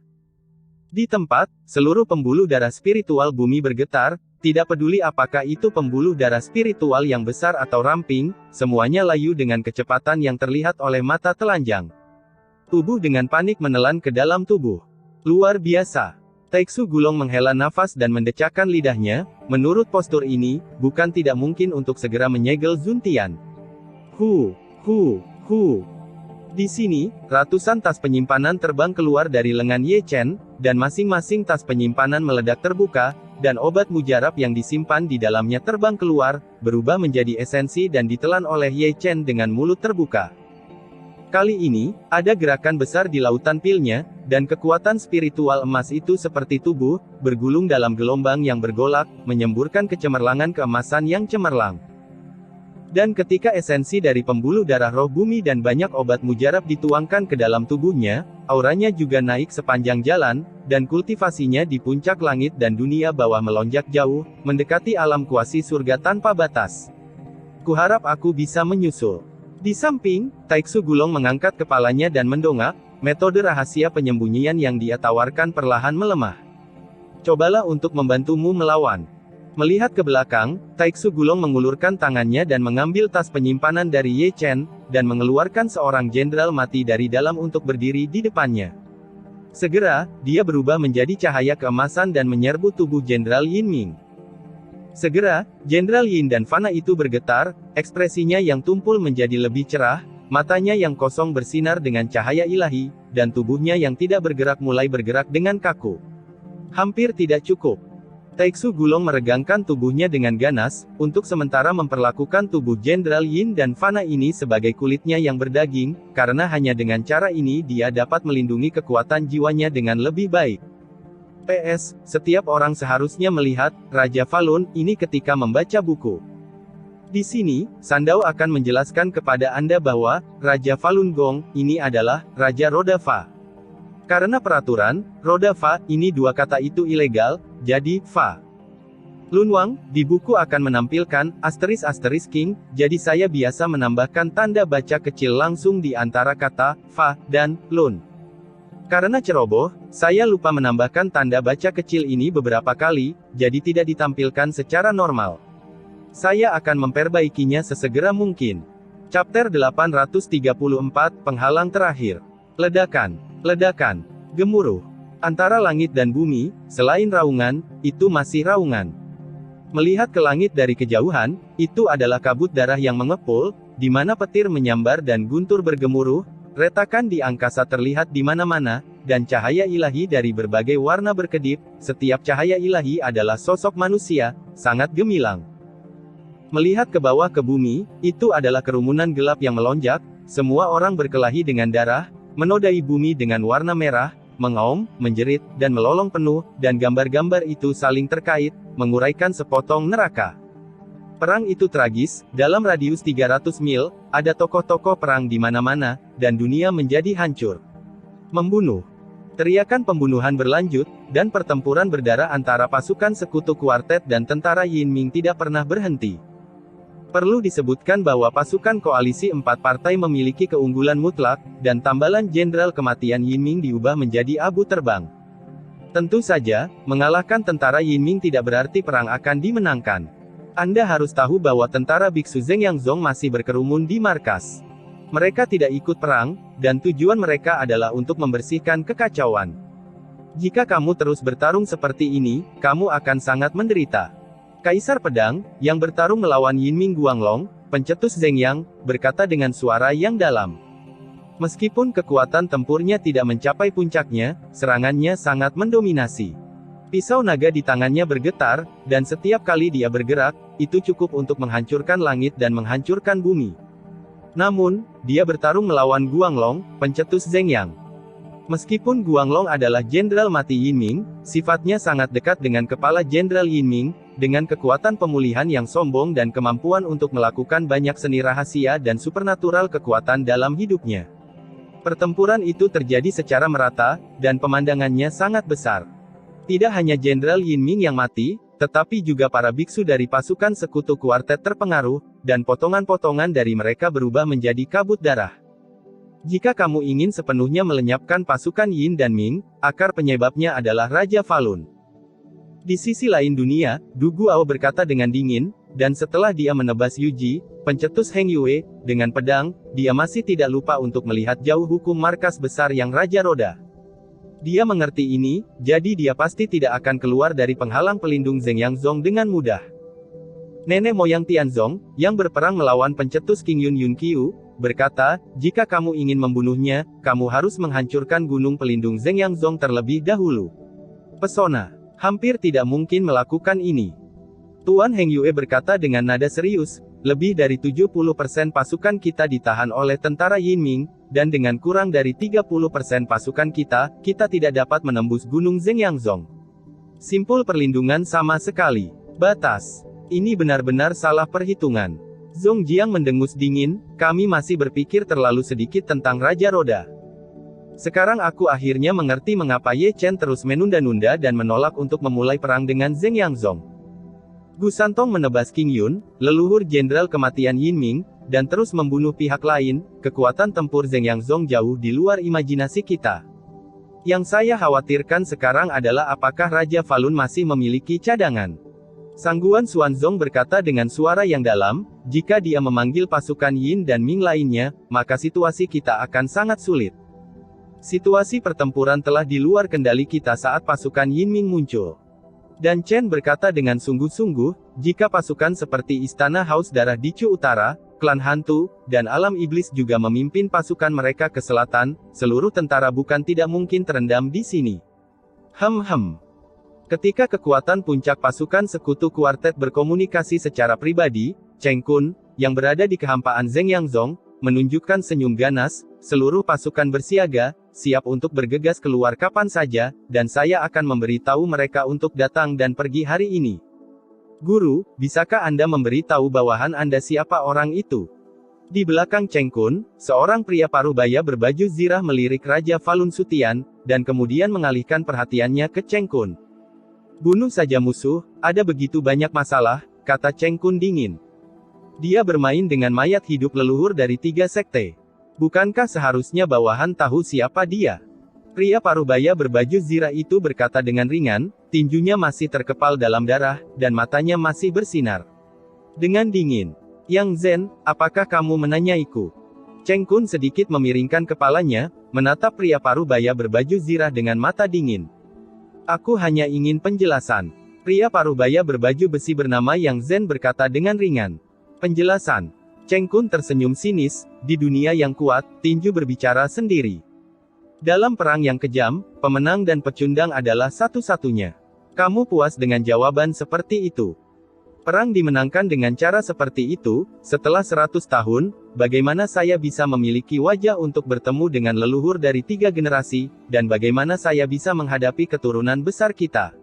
Di tempat, seluruh pembuluh darah spiritual bumi bergetar, tidak peduli apakah itu pembuluh darah spiritual yang besar atau ramping, semuanya layu dengan kecepatan yang terlihat oleh mata telanjang. Tubuh dengan panik menelan ke dalam tubuh. Luar biasa. Taiksu Gulong menghela nafas dan mendecakkan lidahnya, menurut postur ini, bukan tidak mungkin untuk segera menyegel Zuntian. Hu. Di sini, ratusan tas penyimpanan terbang keluar dari lengan Ye Chen, dan masing-masing tas penyimpanan meledak terbuka, dan obat mujarab yang disimpan di dalamnya terbang keluar, berubah menjadi esensi dan ditelan oleh Ye Chen dengan mulut terbuka. Kali ini, ada gerakan besar di lautan pilnya, dan kekuatan spiritual emas itu seperti tubuh, bergulung dalam gelombang yang bergolak, menyemburkan kecemerlangan keemasan yang cemerlang. Dan ketika esensi dari pembuluh darah roh bumi dan banyak obat mujarab dituangkan ke dalam tubuhnya, auranya juga naik sepanjang jalan, dan kultivasinya di puncak langit dan dunia bawah melonjak jauh, mendekati alam kuasi surga tanpa batas. Kuharap aku bisa menyusul. Di samping, Taiksu Gulong mengangkat kepalanya dan mendongak, metode rahasia penyembunyian yang dia tawarkan perlahan melemah. Cobalah untuk membantumu melawan. Melihat ke belakang, Taiksu Gulong mengulurkan tangannya dan mengambil tas penyimpanan dari Ye Chen, dan mengeluarkan seorang jenderal mati dari dalam untuk berdiri di depannya. Segera, dia berubah menjadi cahaya keemasan dan menyerbu tubuh Jenderal Yin Ming. Segera, Jenderal Yin dan Fana itu bergetar, ekspresinya yang tumpul menjadi lebih cerah, matanya yang kosong bersinar dengan cahaya ilahi, dan tubuhnya yang tidak bergerak mulai bergerak dengan kaku. Hampir tidak cukup. Taiksu Gulong meregangkan tubuhnya dengan ganas, untuk sementara memperlakukan tubuh Jenderal Yin dan Fana ini sebagai kulitnya yang berdaging, karena hanya dengan cara ini dia dapat melindungi kekuatan jiwanya dengan lebih baik. PS, setiap orang seharusnya melihat Raja Falun ini ketika membaca buku. Di sini, Sandao akan menjelaskan kepada Anda bahwa Raja Falun Gong ini adalah Raja Roda Fa. Karena peraturan Roda Fa ini dua kata itu ilegal, jadi Fa. Lunwang di buku akan menampilkan * King, jadi saya biasa menambahkan tanda baca kecil langsung di antara kata Fa dan Lun. Karena ceroboh, saya lupa menambahkan tanda baca kecil ini beberapa kali, jadi tidak ditampilkan secara normal. Saya akan memperbaikinya sesegera mungkin. Chapter 834, Penghalang Terakhir. Ledakan, gemuruh. Antara langit dan bumi, selain raungan, itu masih raungan. Melihat ke langit dari kejauhan, itu adalah kabut darah yang mengepul, di mana petir menyambar dan guntur bergemuruh. Retakan di angkasa terlihat di mana-mana, dan cahaya ilahi dari berbagai warna berkedip. Setiap cahaya ilahi adalah sosok manusia, sangat gemilang. Melihat ke bawah ke bumi, itu adalah kerumunan gelap yang melonjak, semua orang berkelahi dengan darah, menodai bumi dengan warna merah, mengaum, menjerit, dan melolong penuh, dan gambar-gambar itu saling terkait, menguraikan sepotong neraka. Perang itu tragis, dalam radius 300 mil, ada tokoh-tokoh perang di mana-mana, dan dunia menjadi hancur. Membunuh. Teriakan pembunuhan berlanjut, dan pertempuran berdarah antara pasukan sekutu kuartet dan tentara Yin Ming tidak pernah berhenti. Perlu disebutkan bahwa pasukan koalisi 4 partai memiliki keunggulan mutlak, dan tambalan jenderal kematian Yin Ming diubah menjadi abu terbang. Tentu saja, mengalahkan tentara Yin Ming tidak berarti perang akan dimenangkan. Anda harus tahu bahwa tentara biksu Zeng Yanzong masih berkerumun di markas. Mereka tidak ikut perang, dan tujuan mereka adalah untuk membersihkan kekacauan. Jika kamu terus bertarung seperti ini, kamu akan sangat menderita. Kaisar Pedang, yang bertarung melawan Yinming Guanglong, pencetus Zeng Yang, berkata dengan suara yang dalam. Meskipun kekuatan tempurnya tidak mencapai puncaknya, serangannya sangat mendominasi. Pisau naga di tangannya bergetar, dan setiap kali dia bergerak, itu cukup untuk menghancurkan langit dan menghancurkan bumi. Namun, dia bertarung melawan Guanglong, pencetus Zeng Yang. Meskipun Guanglong adalah jenderal mati Yinming, sifatnya sangat dekat dengan kepala jenderal Yinming, dengan kekuatan pemulihan yang sombong dan kemampuan untuk melakukan banyak seni rahasia dan supernatural kekuatan dalam hidupnya. Pertempuran itu terjadi secara merata, dan pemandangannya sangat besar. Tidak hanya Jenderal Yinming yang mati, tetapi juga para biksu dari pasukan sekutu kuartet terpengaruh, dan potongan-potongan dari mereka berubah menjadi kabut darah. Jika kamu ingin sepenuhnya melenyapkan pasukan Yin dan Ming, akar penyebabnya adalah Raja Falun. Di sisi lain dunia, Du Guao berkata dengan dingin, dan setelah dia menebas Yuji, pencetus Heng Yue, dengan pedang, dia masih tidak lupa untuk melihat jauh hukum markas besar yang Raja Roda. Dia mengerti ini, jadi dia pasti tidak akan keluar dari penghalang pelindung Zeng Yanzong dengan mudah. Nenek moyang Tianzong, yang berperang melawan pencetus King Yun Yun Qiu, berkata, jika kamu ingin membunuhnya, kamu harus menghancurkan gunung pelindung Zeng Yanzong terlebih dahulu. Pesona. Hampir tidak mungkin melakukan ini. Tuan Heng Yue berkata dengan nada serius, lebih dari 70% pasukan kita ditahan oleh tentara Yinming, dan dengan kurang dari 30% pasukan kita tidak dapat menembus gunung Zeng Yanzong. Simpul perlindungan sama sekali. Batas. Ini benar-benar salah perhitungan. Zong Jiang mendengus dingin, kami masih berpikir terlalu sedikit tentang Raja Roda. Sekarang aku akhirnya mengerti mengapa Ye Chen terus menunda-nunda dan menolak untuk memulai perang dengan Zeng Yanzong. Gu Santong menebas King Yun, leluhur jenderal kematian Yinming, dan terus membunuh pihak lain. Kekuatan tempur Zeng Yanzong jauh di luar imajinasi kita. Yang saya khawatirkan sekarang adalah apakah Raja Falun masih memiliki cadangan. Sangguan Xuanzong berkata dengan suara yang dalam, jika dia memanggil pasukan Yin dan Ming lainnya, maka situasi kita akan sangat sulit. Situasi pertempuran telah di luar kendali kita saat pasukan Yinming muncul. Dan Chen berkata dengan sungguh-sungguh, jika pasukan seperti Istana Haus Darah di Chu Utara, Klan Hantu, dan Alam Iblis juga memimpin pasukan mereka ke selatan, seluruh tentara bukan tidak mungkin terendam di sini. Ketika kekuatan puncak pasukan sekutu kuartet berkomunikasi secara pribadi, Cheng Kun, yang berada di kehampaan Zeng Yanzong, menunjukkan senyum ganas, seluruh pasukan bersiaga, siap untuk bergegas keluar kapan saja, dan saya akan memberitahu mereka untuk datang dan pergi hari ini. Guru, bisakah Anda memberitahu bawahan Anda siapa orang itu? Di belakang Cheng Kun, seorang pria parubaya berbaju zirah melirik Raja Falun Sutian, dan kemudian mengalihkan perhatiannya ke Cheng Kun. Bunuh saja musuh, ada begitu banyak masalah, kata Cheng Kun dingin. Dia bermain dengan mayat hidup leluhur dari 3 sekte. Bukankah seharusnya bawahan tahu siapa dia? Pria parubaya berbaju zirah itu berkata dengan ringan, tinjunya masih terkepal dalam darah, dan matanya masih bersinar. Dengan dingin. Yang Zen, apakah kamu menanyaiku? Cheng Kun sedikit memiringkan kepalanya, menatap pria parubaya berbaju zirah dengan mata dingin. Aku hanya ingin penjelasan. Pria parubaya berbaju besi bernama Yang Zen berkata dengan ringan. Penjelasan. Cheng Kun tersenyum sinis, di dunia yang kuat, tinju berbicara sendiri. Dalam perang yang kejam, pemenang dan pecundang adalah satu-satunya. Kamu puas dengan jawaban seperti itu? Perang dimenangkan dengan cara seperti itu, setelah 100 tahun, bagaimana saya bisa memiliki wajah untuk bertemu dengan leluhur dari 3 generasi, dan bagaimana saya bisa menghadapi keturunan besar kita?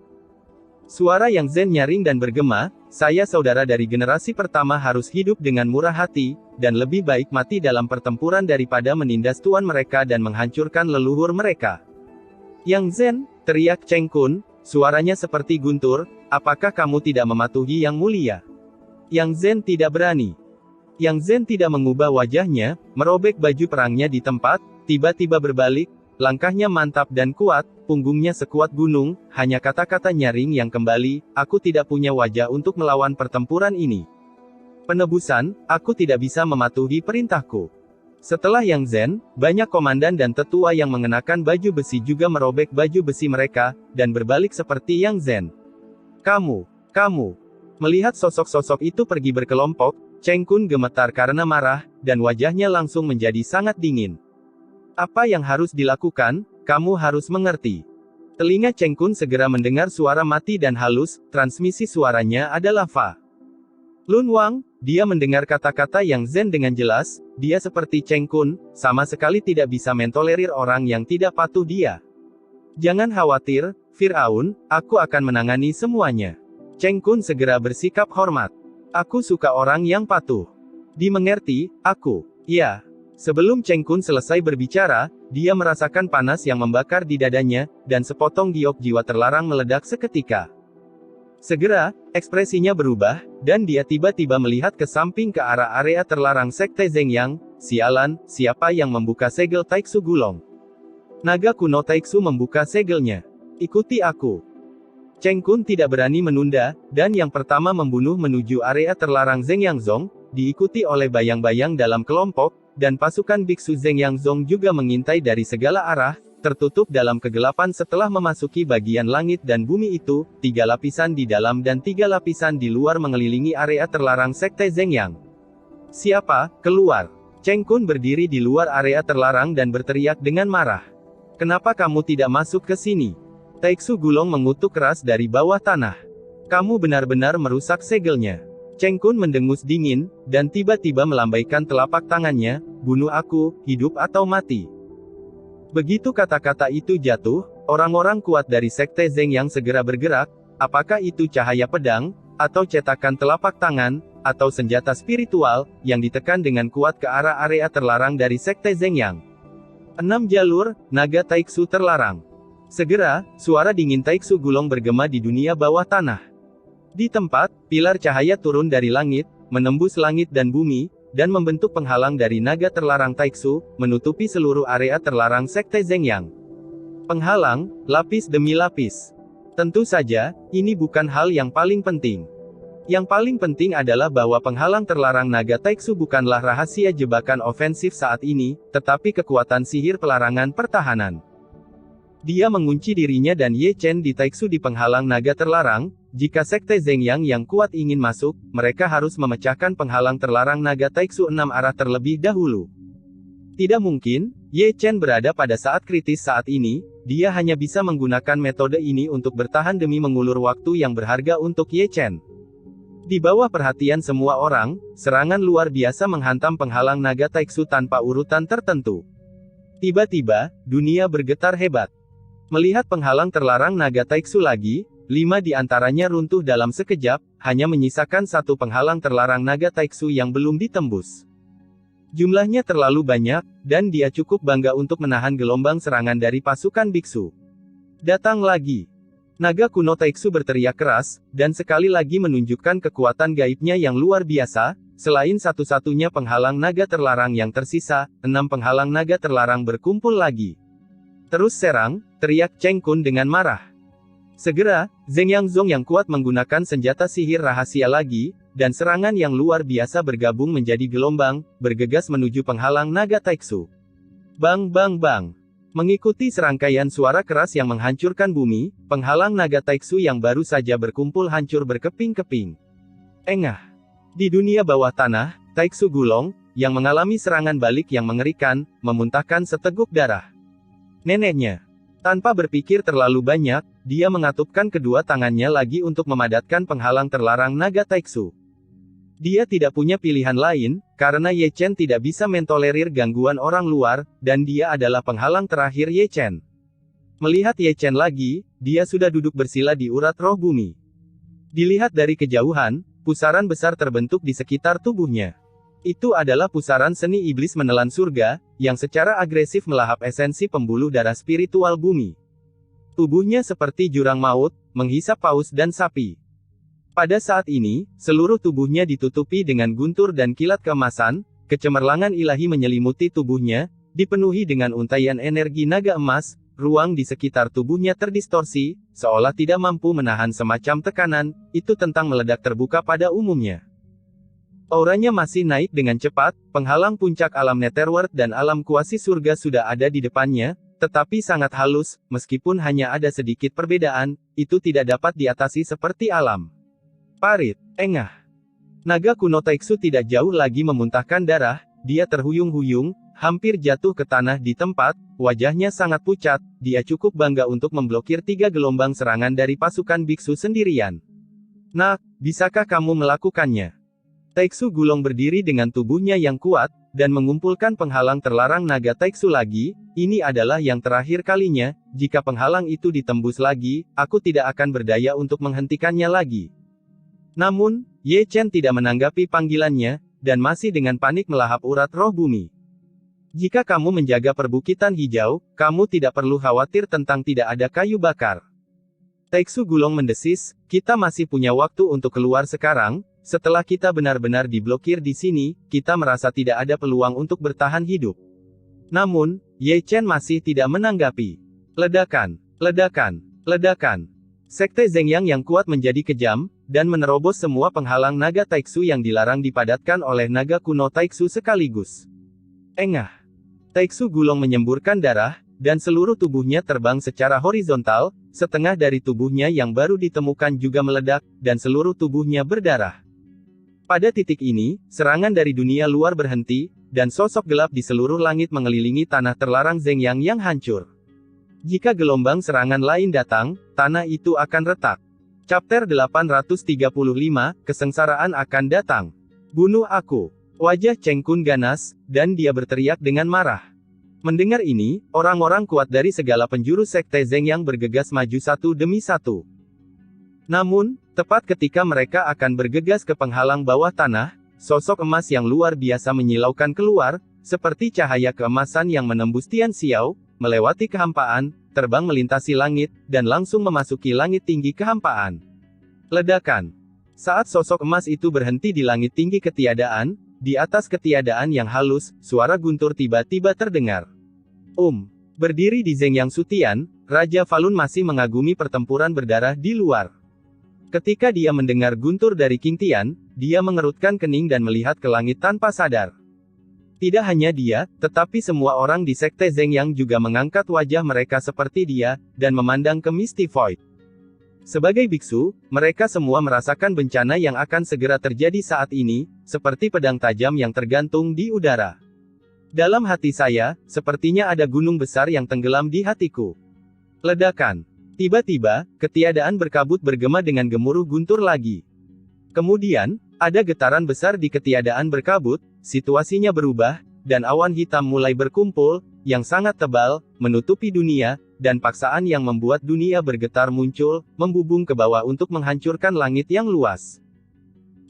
Suara yang zen nyaring dan bergema, saya saudara dari generasi pertama harus hidup dengan murah hati, dan lebih baik mati dalam pertempuran daripada menindas tuan mereka dan menghancurkan leluhur mereka. Yang Zen, teriak Cheng Kun, suaranya seperti guntur, apakah kamu tidak mematuhi Yang Mulia? Yang Zen tidak berani. Yang Zen tidak mengubah wajahnya, merobek baju perangnya di tempat, tiba-tiba berbalik, langkahnya mantap dan kuat, punggungnya sekuat gunung, hanya kata-kata nyaring yang kembali, aku tidak punya wajah untuk melawan pertempuran ini. Penebusan, aku tidak bisa mematuhi perintahku. Setelah Yang Zen, banyak komandan dan tetua yang mengenakan baju besi juga merobek baju besi mereka, dan berbalik seperti Yang Zen. Kamu. Melihat sosok-sosok itu pergi berkelompok, Cheng Kun gemetar karena marah, dan wajahnya langsung menjadi sangat dingin. Apa yang harus dilakukan? Kamu harus mengerti. Telinga Cheng Kun segera mendengar suara mati dan halus, transmisi suaranya adalah Fa. Lun Wang, dia mendengar kata-kata Yang Zen dengan jelas, dia seperti Cheng Kun, sama sekali tidak bisa mentolerir orang yang tidak patuh dia. Jangan khawatir, Firaun, aku akan menangani semuanya. Cheng Kun segera bersikap hormat. Aku suka orang yang patuh. Dimengerti, aku. Ya. Sebelum Cheng Kun selesai berbicara, dia merasakan panas yang membakar di dadanya, dan sepotong giok jiwa terlarang meledak seketika. Segera, ekspresinya berubah, dan dia tiba-tiba melihat ke samping ke arah area terlarang Sekte Zhengyang. Sialan, siapa yang membuka segel Taiksu Gulong? Naga kuno Taiksu membuka segelnya. Ikuti aku. Cheng Kun tidak berani menunda, dan yang pertama membunuh menuju area terlarang Zhengyang Zong, diikuti oleh bayang-bayang dalam kelompok, dan pasukan biksu Zhengyang Zong juga mengintai dari segala arah, tertutup dalam kegelapan setelah memasuki bagian langit dan bumi itu, 3 lapisan di dalam dan 3 lapisan di luar mengelilingi area terlarang Sekte Zhengyang. Siapa? Keluar. Cheng Kun berdiri di luar area terlarang dan berteriak dengan marah. Kenapa kamu tidak masuk ke sini? Taiksu Gulong mengutuk keras dari bawah tanah. Kamu benar-benar merusak segelnya. Cheng Kun mendengus dingin, dan tiba-tiba melambaikan telapak tangannya, bunuh aku, hidup atau mati. Begitu kata-kata itu jatuh, orang-orang kuat dari Sekte Zhengyang segera bergerak, apakah itu cahaya pedang, atau cetakan telapak tangan, atau senjata spiritual, yang ditekan dengan kuat ke arah area terlarang dari Sekte Zhengyang. 6 jalur, naga Taiksu terlarang. Segera, suara dingin Taiksu Gulong bergema di dunia bawah tanah. Di tempat, pilar cahaya turun dari langit, menembus langit dan bumi, dan membentuk penghalang dari naga terlarang Taiksu, menutupi seluruh area terlarang Sekte Zhengyang. Penghalang, lapis demi lapis. Tentu saja, ini bukan hal yang paling penting. Yang paling penting adalah bahwa penghalang terlarang naga Taiksu bukanlah rahasia jebakan ofensif saat ini, tetapi kekuatan sihir pelarangan pertahanan. Dia mengunci dirinya dan Ye Chen di Taiksu di penghalang naga terlarang. Jika Sekte Zhengyang yang kuat ingin masuk, mereka harus memecahkan penghalang terlarang naga Taiksu 6 arah terlebih dahulu. Tidak mungkin, Ye Chen berada pada saat kritis saat ini, dia hanya bisa menggunakan metode ini untuk bertahan demi mengulur waktu yang berharga untuk Ye Chen. Di bawah perhatian semua orang, serangan luar biasa menghantam penghalang naga Taiksu tanpa urutan tertentu. Tiba-tiba, dunia bergetar hebat. Melihat penghalang terlarang naga Taiksu lagi, 5 di antaranya runtuh dalam sekejap, hanya menyisakan 1 penghalang terlarang naga Taiksu yang belum ditembus. Jumlahnya terlalu banyak, dan dia cukup bangga untuk menahan gelombang serangan dari pasukan biksu. Datang lagi. Naga kuno Taiksu berteriak keras, dan sekali lagi menunjukkan kekuatan gaibnya yang luar biasa. Selain satu-satunya penghalang naga terlarang yang tersisa, 6 penghalang naga terlarang berkumpul lagi. Terus serang, teriak Cheng Kun dengan marah. Segera, Zhengyang Zong yang kuat menggunakan senjata sihir rahasia lagi, dan serangan yang luar biasa bergabung menjadi gelombang, bergegas menuju penghalang naga Taiksu. Bang bang bang. Mengikuti serangkaian suara keras yang menghancurkan bumi, penghalang naga Taiksu yang baru saja berkumpul hancur berkeping-keping. Engah. Di dunia bawah tanah, Taiksu Gulong, yang mengalami serangan balik yang mengerikan, memuntahkan seteguk darah. neneknya. Tanpa berpikir terlalu banyak, dia mengatupkan kedua tangannya lagi untuk memadatkan penghalang terlarang naga Taiksu. Dia tidak punya pilihan lain, karena Ye Chen tidak bisa mentolerir gangguan orang luar, dan dia adalah penghalang terakhir Ye Chen. Melihat Ye Chen lagi, dia sudah duduk bersila di urat roh bumi. Dilihat dari kejauhan, pusaran besar terbentuk di sekitar tubuhnya. Itu adalah pusaran seni iblis menelan surga, yang secara agresif melahap esensi pembuluh darah spiritual bumi. Tubuhnya seperti jurang maut, menghisap paus dan sapi. Pada saat ini, seluruh tubuhnya ditutupi dengan guntur dan kilat keemasan, kecemerlangan ilahi menyelimuti tubuhnya, dipenuhi dengan untaian energi naga emas, ruang di sekitar tubuhnya terdistorsi, seolah tidak mampu menahan semacam tekanan, itu tentang meledak terbuka pada umumnya. Auranya masih naik dengan cepat, penghalang puncak alam Netherworld dan alam kuasi surga sudah ada di depannya, tetapi sangat halus, meskipun hanya ada sedikit perbedaan, itu tidak dapat diatasi seperti alam parit, engah. Naga kuno Taiksu tidak jauh lagi memuntahkan darah, dia terhuyung-huyung, hampir jatuh ke tanah di tempat, wajahnya sangat pucat, dia cukup bangga untuk memblokir 3 gelombang serangan dari pasukan biksu sendirian. Nak, bisakah kamu melakukannya? Taiksu Gulong berdiri dengan tubuhnya yang kuat, dan mengumpulkan penghalang terlarang naga Taiksu lagi, ini adalah yang terakhir kalinya, jika penghalang itu ditembus lagi, aku tidak akan berdaya untuk menghentikannya lagi. Namun, Ye Chen tidak menanggapi panggilannya, dan masih dengan panik melahap urat roh bumi. Jika kamu menjaga perbukitan hijau, kamu tidak perlu khawatir tentang tidak ada kayu bakar. Taiksu Gulong mendesis, kita masih punya waktu untuk keluar sekarang, setelah kita benar-benar diblokir di sini, kita merasa tidak ada peluang untuk bertahan hidup. Namun, Ye Chen masih tidak menanggapi. Ledakan, ledakan, ledakan. Sekte Zhengyang yang kuat menjadi kejam, dan menerobos semua penghalang naga Taiksu yang dilarang dipadatkan oleh naga kuno Taiksu sekaligus. Engah. Taiksu Gulong menyemburkan darah, dan seluruh tubuhnya terbang secara horizontal, setengah dari tubuhnya yang baru ditemukan juga meledak, dan seluruh tubuhnya berdarah. Pada titik ini, serangan dari dunia luar berhenti, dan sosok gelap di seluruh langit mengelilingi tanah terlarang Zhengyang yang hancur. Jika gelombang serangan lain datang, tanah itu akan retak. Chapter 835, Kesengsaraan akan datang. Bunuh aku. Wajah Cheng Kun ganas, dan dia berteriak dengan marah. Mendengar ini, orang-orang kuat dari segala penjuru Sekte Zhengyang bergegas maju satu demi satu. Namun, tepat ketika mereka akan bergegas ke penghalang bawah tanah, sosok emas yang luar biasa menyilaukan keluar, seperti cahaya keemasan yang menembus Tian Xiao, melewati kehampaan, terbang melintasi langit, dan langsung memasuki langit tinggi kehampaan. Ledakan. Saat sosok emas itu berhenti di langit tinggi ketiadaan, di atas ketiadaan yang halus, suara guntur tiba-tiba terdengar. Berdiri di Zhengyang Sutian, Raja Falun masih mengagumi pertempuran berdarah di luar. Ketika dia mendengar guntur dari King Tian, dia mengerutkan kening dan melihat ke langit tanpa sadar. Tidak hanya dia, tetapi semua orang di Sekte Zhengyang juga mengangkat wajah mereka seperti dia, dan memandang ke Misty Void. Sebagai biksu, mereka semua merasakan bencana yang akan segera terjadi saat ini, seperti pedang tajam yang tergantung di udara. Dalam hati saya, sepertinya ada gunung besar yang tenggelam di hatiku. Ledakan. Tiba-tiba, ketiadaan berkabut bergema dengan gemuruh guntur lagi. Kemudian, ada getaran besar di ketiadaan berkabut, situasinya berubah, dan awan hitam mulai berkumpul, yang sangat tebal, menutupi dunia, dan paksaan yang membuat dunia bergetar muncul, membubung ke bawah untuk menghancurkan langit yang luas.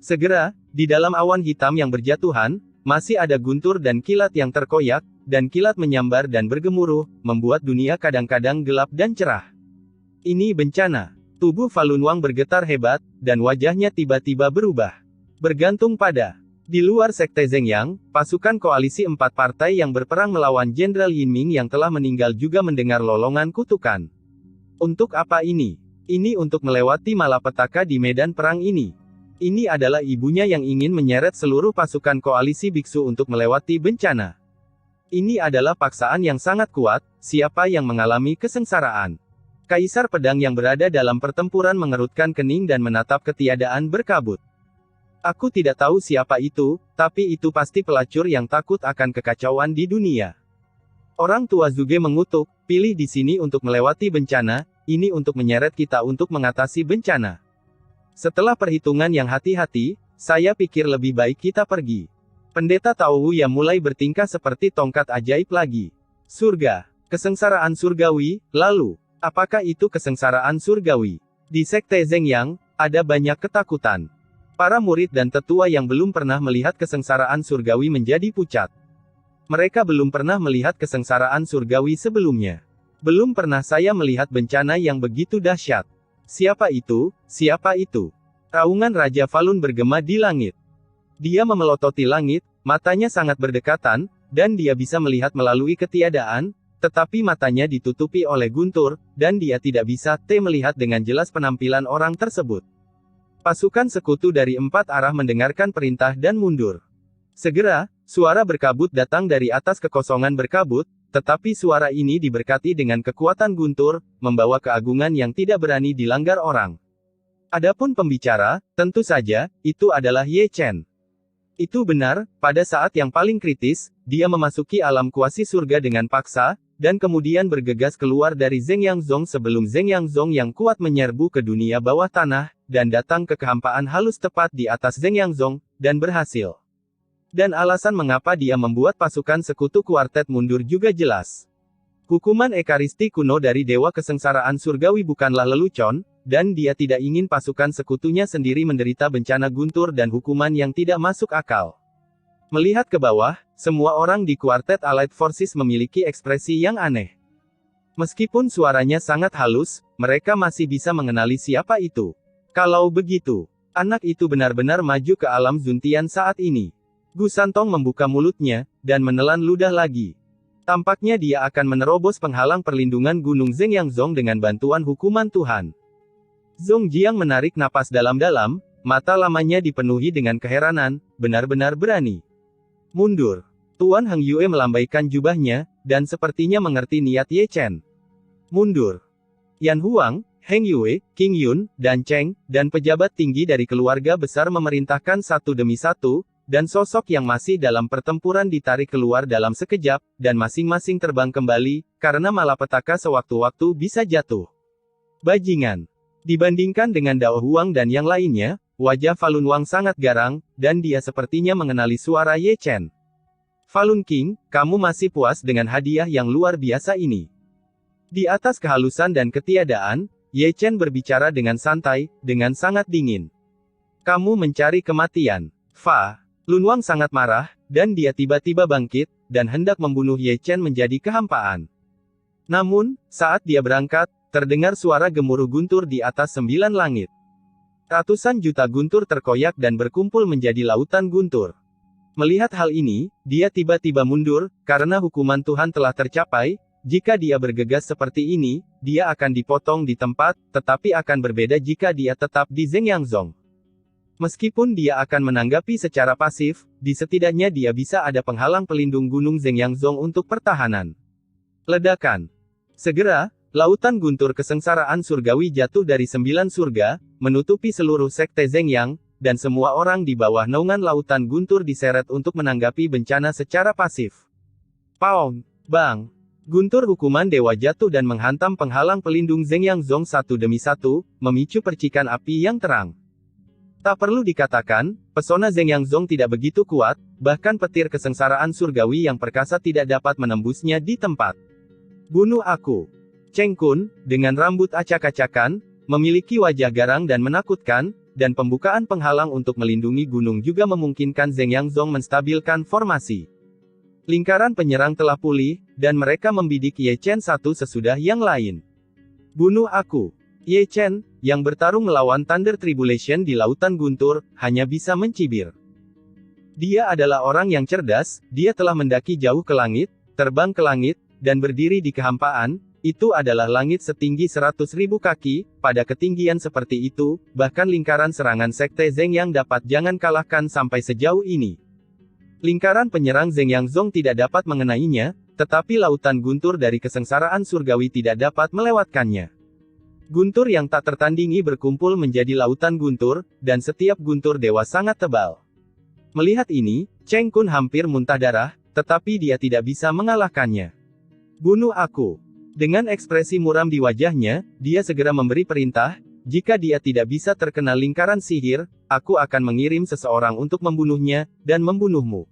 Segera, di dalam awan hitam yang berjatuhan, masih ada guntur dan kilat yang terkoyak, dan kilat menyambar dan bergemuruh, membuat dunia kadang-kadang gelap dan cerah. Ini bencana. Tubuh Falun Wang bergetar hebat, dan wajahnya tiba-tiba berubah. Bergantung pada. Di luar Sekte Zhengyang, pasukan koalisi 4 partai yang berperang melawan Jenderal Yinming yang telah meninggal juga mendengar lolongan kutukan. Untuk apa ini? Ini untuk melewati malapetaka di medan perang ini. Ini adalah ibunya yang ingin menyeret seluruh pasukan koalisi biksu untuk melewati bencana. Ini adalah paksaan yang sangat kuat, siapa yang mengalami kesengsaraan. Kaisar pedang yang berada dalam pertempuran mengerutkan kening dan menatap ketiadaan berkabut. Aku tidak tahu siapa itu, tapi itu pasti pelacur yang takut akan kekacauan di dunia. Orang tua Zuge mengutuk, pilih di sini untuk melewati bencana, ini untuk menyeret kita untuk mengatasi bencana. Setelah perhitungan yang hati-hati, saya pikir lebih baik kita pergi. Pendeta Tao Wu yang mulai bertingkah seperti tongkat ajaib lagi. Surga. Kesengsaraan surgawi, lalu, apakah itu kesengsaraan surgawi? Di Sekte Zhengyang, ada banyak ketakutan. Para murid dan tetua yang belum pernah melihat kesengsaraan surgawi menjadi pucat. Mereka belum pernah melihat kesengsaraan surgawi sebelumnya. Belum pernah saya melihat bencana yang begitu dahsyat. Siapa itu? Siapa itu? Raungan Raja Falun bergema di langit. Dia memelototi langit, matanya sangat berdekatan, dan dia bisa melihat melalui ketiadaan, tetapi matanya ditutupi oleh guntur, dan dia tidak bisa melihat dengan jelas penampilan orang tersebut. Pasukan sekutu dari 4 arah mendengarkan perintah dan mundur. Segera, suara berkabut datang dari atas kekosongan berkabut, tetapi suara ini diberkati dengan kekuatan guntur, membawa keagungan yang tidak berani dilanggar orang. Adapun pembicara, tentu saja, itu adalah Ye Chen. Itu benar, pada saat yang paling kritis, dia memasuki alam kuasi surga dengan paksa, dan kemudian bergegas keluar dari Zhengyang Zong sebelum Zhengyang Zong yang kuat menyerbu ke dunia bawah tanah, dan datang ke kehampaan halus tepat di atas Zhengyang Zong, dan berhasil. Dan alasan mengapa dia membuat pasukan sekutu kuartet mundur juga jelas. Hukuman ekaristi kuno dari Dewa Kesengsaraan Surgawi bukanlah lelucon, dan dia tidak ingin pasukan sekutunya sendiri menderita bencana guntur dan hukuman yang tidak masuk akal. Melihat ke bawah, semua orang di kuartet Allied Forces memiliki ekspresi yang aneh. Meskipun suaranya sangat halus, mereka masih bisa mengenali siapa itu. Kalau begitu, anak itu benar-benar maju ke alam Zuntian saat ini. Gu Santong membuka mulutnya, dan menelan ludah lagi. Tampaknya dia akan menerobos penghalang perlindungan Gunung Zhengyang Zong dengan bantuan hukuman Tuhan. Zong Jiang menarik napas dalam-dalam, mata lamanya dipenuhi dengan keheranan, benar-benar berani. Mundur. Tuan Heng Yue melambaikan jubahnya, dan sepertinya mengerti niat Ye Chen. Mundur. Yan Huang, Heng Yue, King Yun, dan Cheng, dan pejabat tinggi dari keluarga besar memerintahkan satu demi satu, dan sosok yang masih dalam pertempuran ditarik keluar dalam sekejap, dan masing-masing terbang kembali, karena malapetaka sewaktu-waktu bisa jatuh. Bajingan. Dibandingkan dengan Dao Huang dan yang lainnya, wajah Falun Wang sangat garang, dan dia sepertinya mengenali suara Ye Chen. Falun King, kamu masih puas dengan hadiah yang luar biasa ini. Di atas kehalusan dan ketiadaan, Ye Chen berbicara dengan santai, dengan sangat dingin. Kamu mencari kematian. Fa. Lun Wang sangat marah, dan dia tiba-tiba bangkit, dan hendak membunuh Ye Chen menjadi kehampaan. Namun, saat dia berangkat, terdengar suara gemuruh guntur di atas 9 langit. Ratusan juta guntur terkoyak dan berkumpul menjadi lautan guntur. Melihat hal ini, dia tiba-tiba mundur, karena hukuman Tuhan telah tercapai. Jika dia bergegas seperti ini, dia akan dipotong di tempat, tetapi akan berbeda jika dia tetap di Zhengyang Zong. Meskipun dia akan menanggapi secara pasif, setidaknya dia bisa ada penghalang pelindung Gunung Zhengyang Zong untuk pertahanan. Ledakan. Segera, lautan guntur kesengsaraan surgawi jatuh dari 9 surga, menutupi seluruh sekte Zhengyang, dan semua orang di bawah naungan lautan guntur diseret untuk menanggapi bencana secara pasif. Paung, bang. Guntur hukuman dewa jatuh dan menghantam penghalang pelindung Zhengyang Zong satu demi satu, memicu percikan api yang terang. Tak perlu dikatakan, pesona Zhengyang Zong tidak begitu kuat, bahkan petir kesengsaraan surgawi yang perkasa tidak dapat menembusnya di tempat. Bunuh aku. Cheng Kun, dengan rambut acak-acakan, memiliki wajah garang dan menakutkan, dan pembukaan penghalang untuk melindungi gunung juga memungkinkan Zhengyang Zong menstabilkan formasi. Lingkaran penyerang telah pulih, dan mereka membidik Ye Chen satu sesudah yang lain. Bunuh aku. Ye Chen, yang bertarung melawan Thunder Tribulation di lautan guntur, hanya bisa mencibir. Dia adalah orang yang cerdas, dia telah mendaki jauh ke langit, terbang ke langit, dan berdiri di kehampaan. Itu adalah langit setinggi 100.000 kaki, pada ketinggian seperti itu, bahkan lingkaran serangan sekte Zhengyang dapat jangan kalahkan sampai sejauh ini. Lingkaran penyerang Zhengyang Zong tidak dapat mengenainya, tetapi lautan guntur dari kesengsaraan surgawi tidak dapat melewatkannya. Guntur yang tak tertandingi berkumpul menjadi lautan guntur, dan setiap guntur dewa sangat tebal. Melihat ini, Cheng Kun hampir muntah darah, tetapi dia tidak bisa mengalahkannya. Bunuh aku. Dengan ekspresi muram di wajahnya, dia segera memberi perintah, jika dia tidak bisa terkena lingkaran sihir, aku akan mengirim seseorang untuk membunuhnya, dan membunuhmu.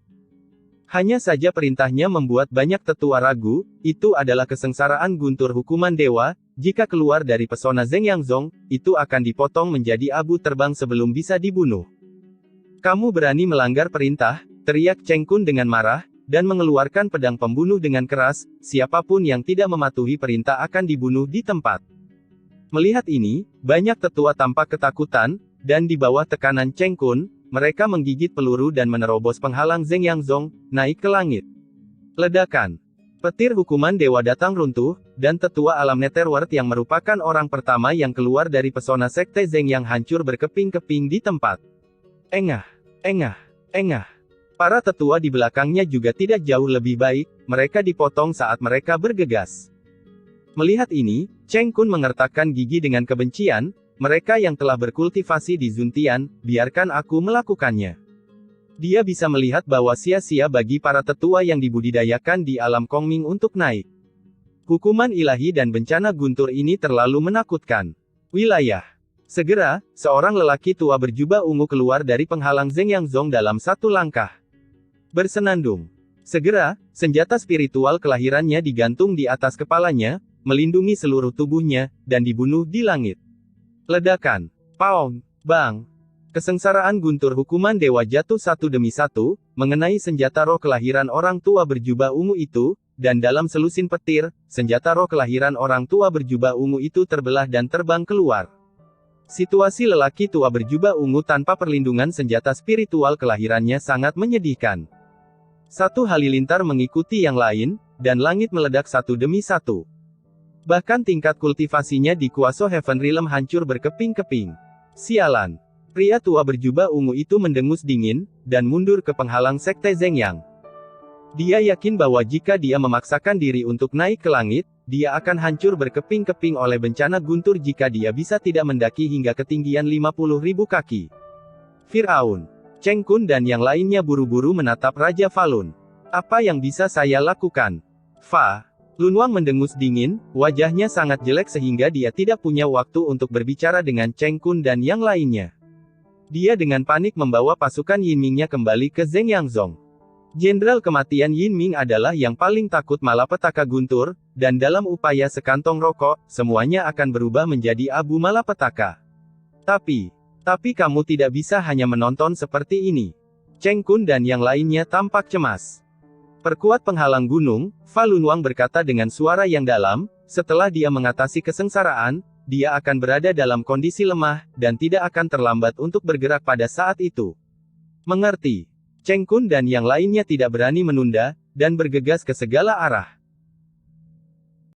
Hanya saja perintahnya membuat banyak tetua ragu, itu adalah kesengsaraan guntur hukuman dewa, jika keluar dari pesona Zeng Yangzong, itu akan dipotong menjadi abu terbang sebelum bisa dibunuh. Kamu berani melanggar perintah, teriak Cheng Kun dengan marah, dan mengeluarkan pedang pembunuh dengan keras, siapapun yang tidak mematuhi perintah akan dibunuh di tempat. Melihat ini, banyak tetua tampak ketakutan, dan di bawah tekanan Cheng Kun, mereka menggigit peluru dan menerobos penghalang Zeng Yangzong, naik ke langit. Ledakan. Petir hukuman dewa datang runtuh, dan tetua alam Netherworld yang merupakan orang pertama yang keluar dari pesona sekte Zeng yang hancur berkeping-keping di tempat. Engah, engah, engah. Para tetua di belakangnya juga tidak jauh lebih baik, mereka dipotong saat mereka bergegas. Melihat ini, Cheng Kun mengertakkan gigi dengan kebencian, mereka yang telah berkultivasi di Zuntian, biarkan aku melakukannya. Dia bisa melihat bahwa sia-sia bagi para tetua yang dibudidayakan di alam Kongming untuk naik. Hukuman ilahi dan bencana guntur ini terlalu menakutkan. Wilayah. Segera, seorang lelaki tua berjubah ungu keluar dari penghalang Zeng Yangzong dalam satu langkah. Bersenandung. Segera, senjata spiritual kelahirannya digantung di atas kepalanya, melindungi seluruh tubuhnya, dan dibunuh di langit. Ledakan. Paong. Bang. Kesengsaraan guntur hukuman dewa jatuh satu demi satu, mengenai senjata roh kelahiran orang tua berjubah ungu itu, dan dalam selusin petir, senjata roh kelahiran orang tua berjubah ungu itu terbelah dan terbang keluar. Situasi lelaki tua berjubah ungu tanpa perlindungan senjata spiritual kelahirannya sangat menyedihkan. Satu halilintar mengikuti yang lain, dan langit meledak satu demi satu. Bahkan tingkat kultivasinya di Kuaso Heaven Realm hancur berkeping-keping. Sialan. Pria tua berjubah ungu itu mendengus dingin, dan mundur ke penghalang sekte Zeng Yang. Dia yakin bahwa jika dia memaksakan diri untuk naik ke langit, dia akan hancur berkeping-keping oleh bencana guntur jika dia bisa tidak mendaki hingga ketinggian 50.000 kaki. Firaun. Cheng Kun dan yang lainnya buru-buru menatap Raja Falun. Apa yang bisa saya lakukan? Fa. Lun Wang mendengus dingin, wajahnya sangat jelek sehingga dia tidak punya waktu untuk berbicara dengan Cheng Kun dan yang lainnya. Dia dengan panik membawa pasukan Yinming-nya kembali ke Zeng Yangzong. Jenderal kematian Yinming adalah yang paling takut malapetaka guntur, dan dalam upaya sekantong rokok, semuanya akan berubah menjadi abu malapetaka. Tapi kamu tidak bisa hanya menonton seperti ini. Cheng Kun dan yang lainnya tampak cemas. Perkuat penghalang gunung, Fa Lunwang berkata dengan suara yang dalam, setelah dia mengatasi kesengsaraan, dia akan berada dalam kondisi lemah, dan tidak akan terlambat untuk bergerak pada saat itu. Mengerti. Cheng Kun dan yang lainnya tidak berani menunda, dan bergegas ke segala arah.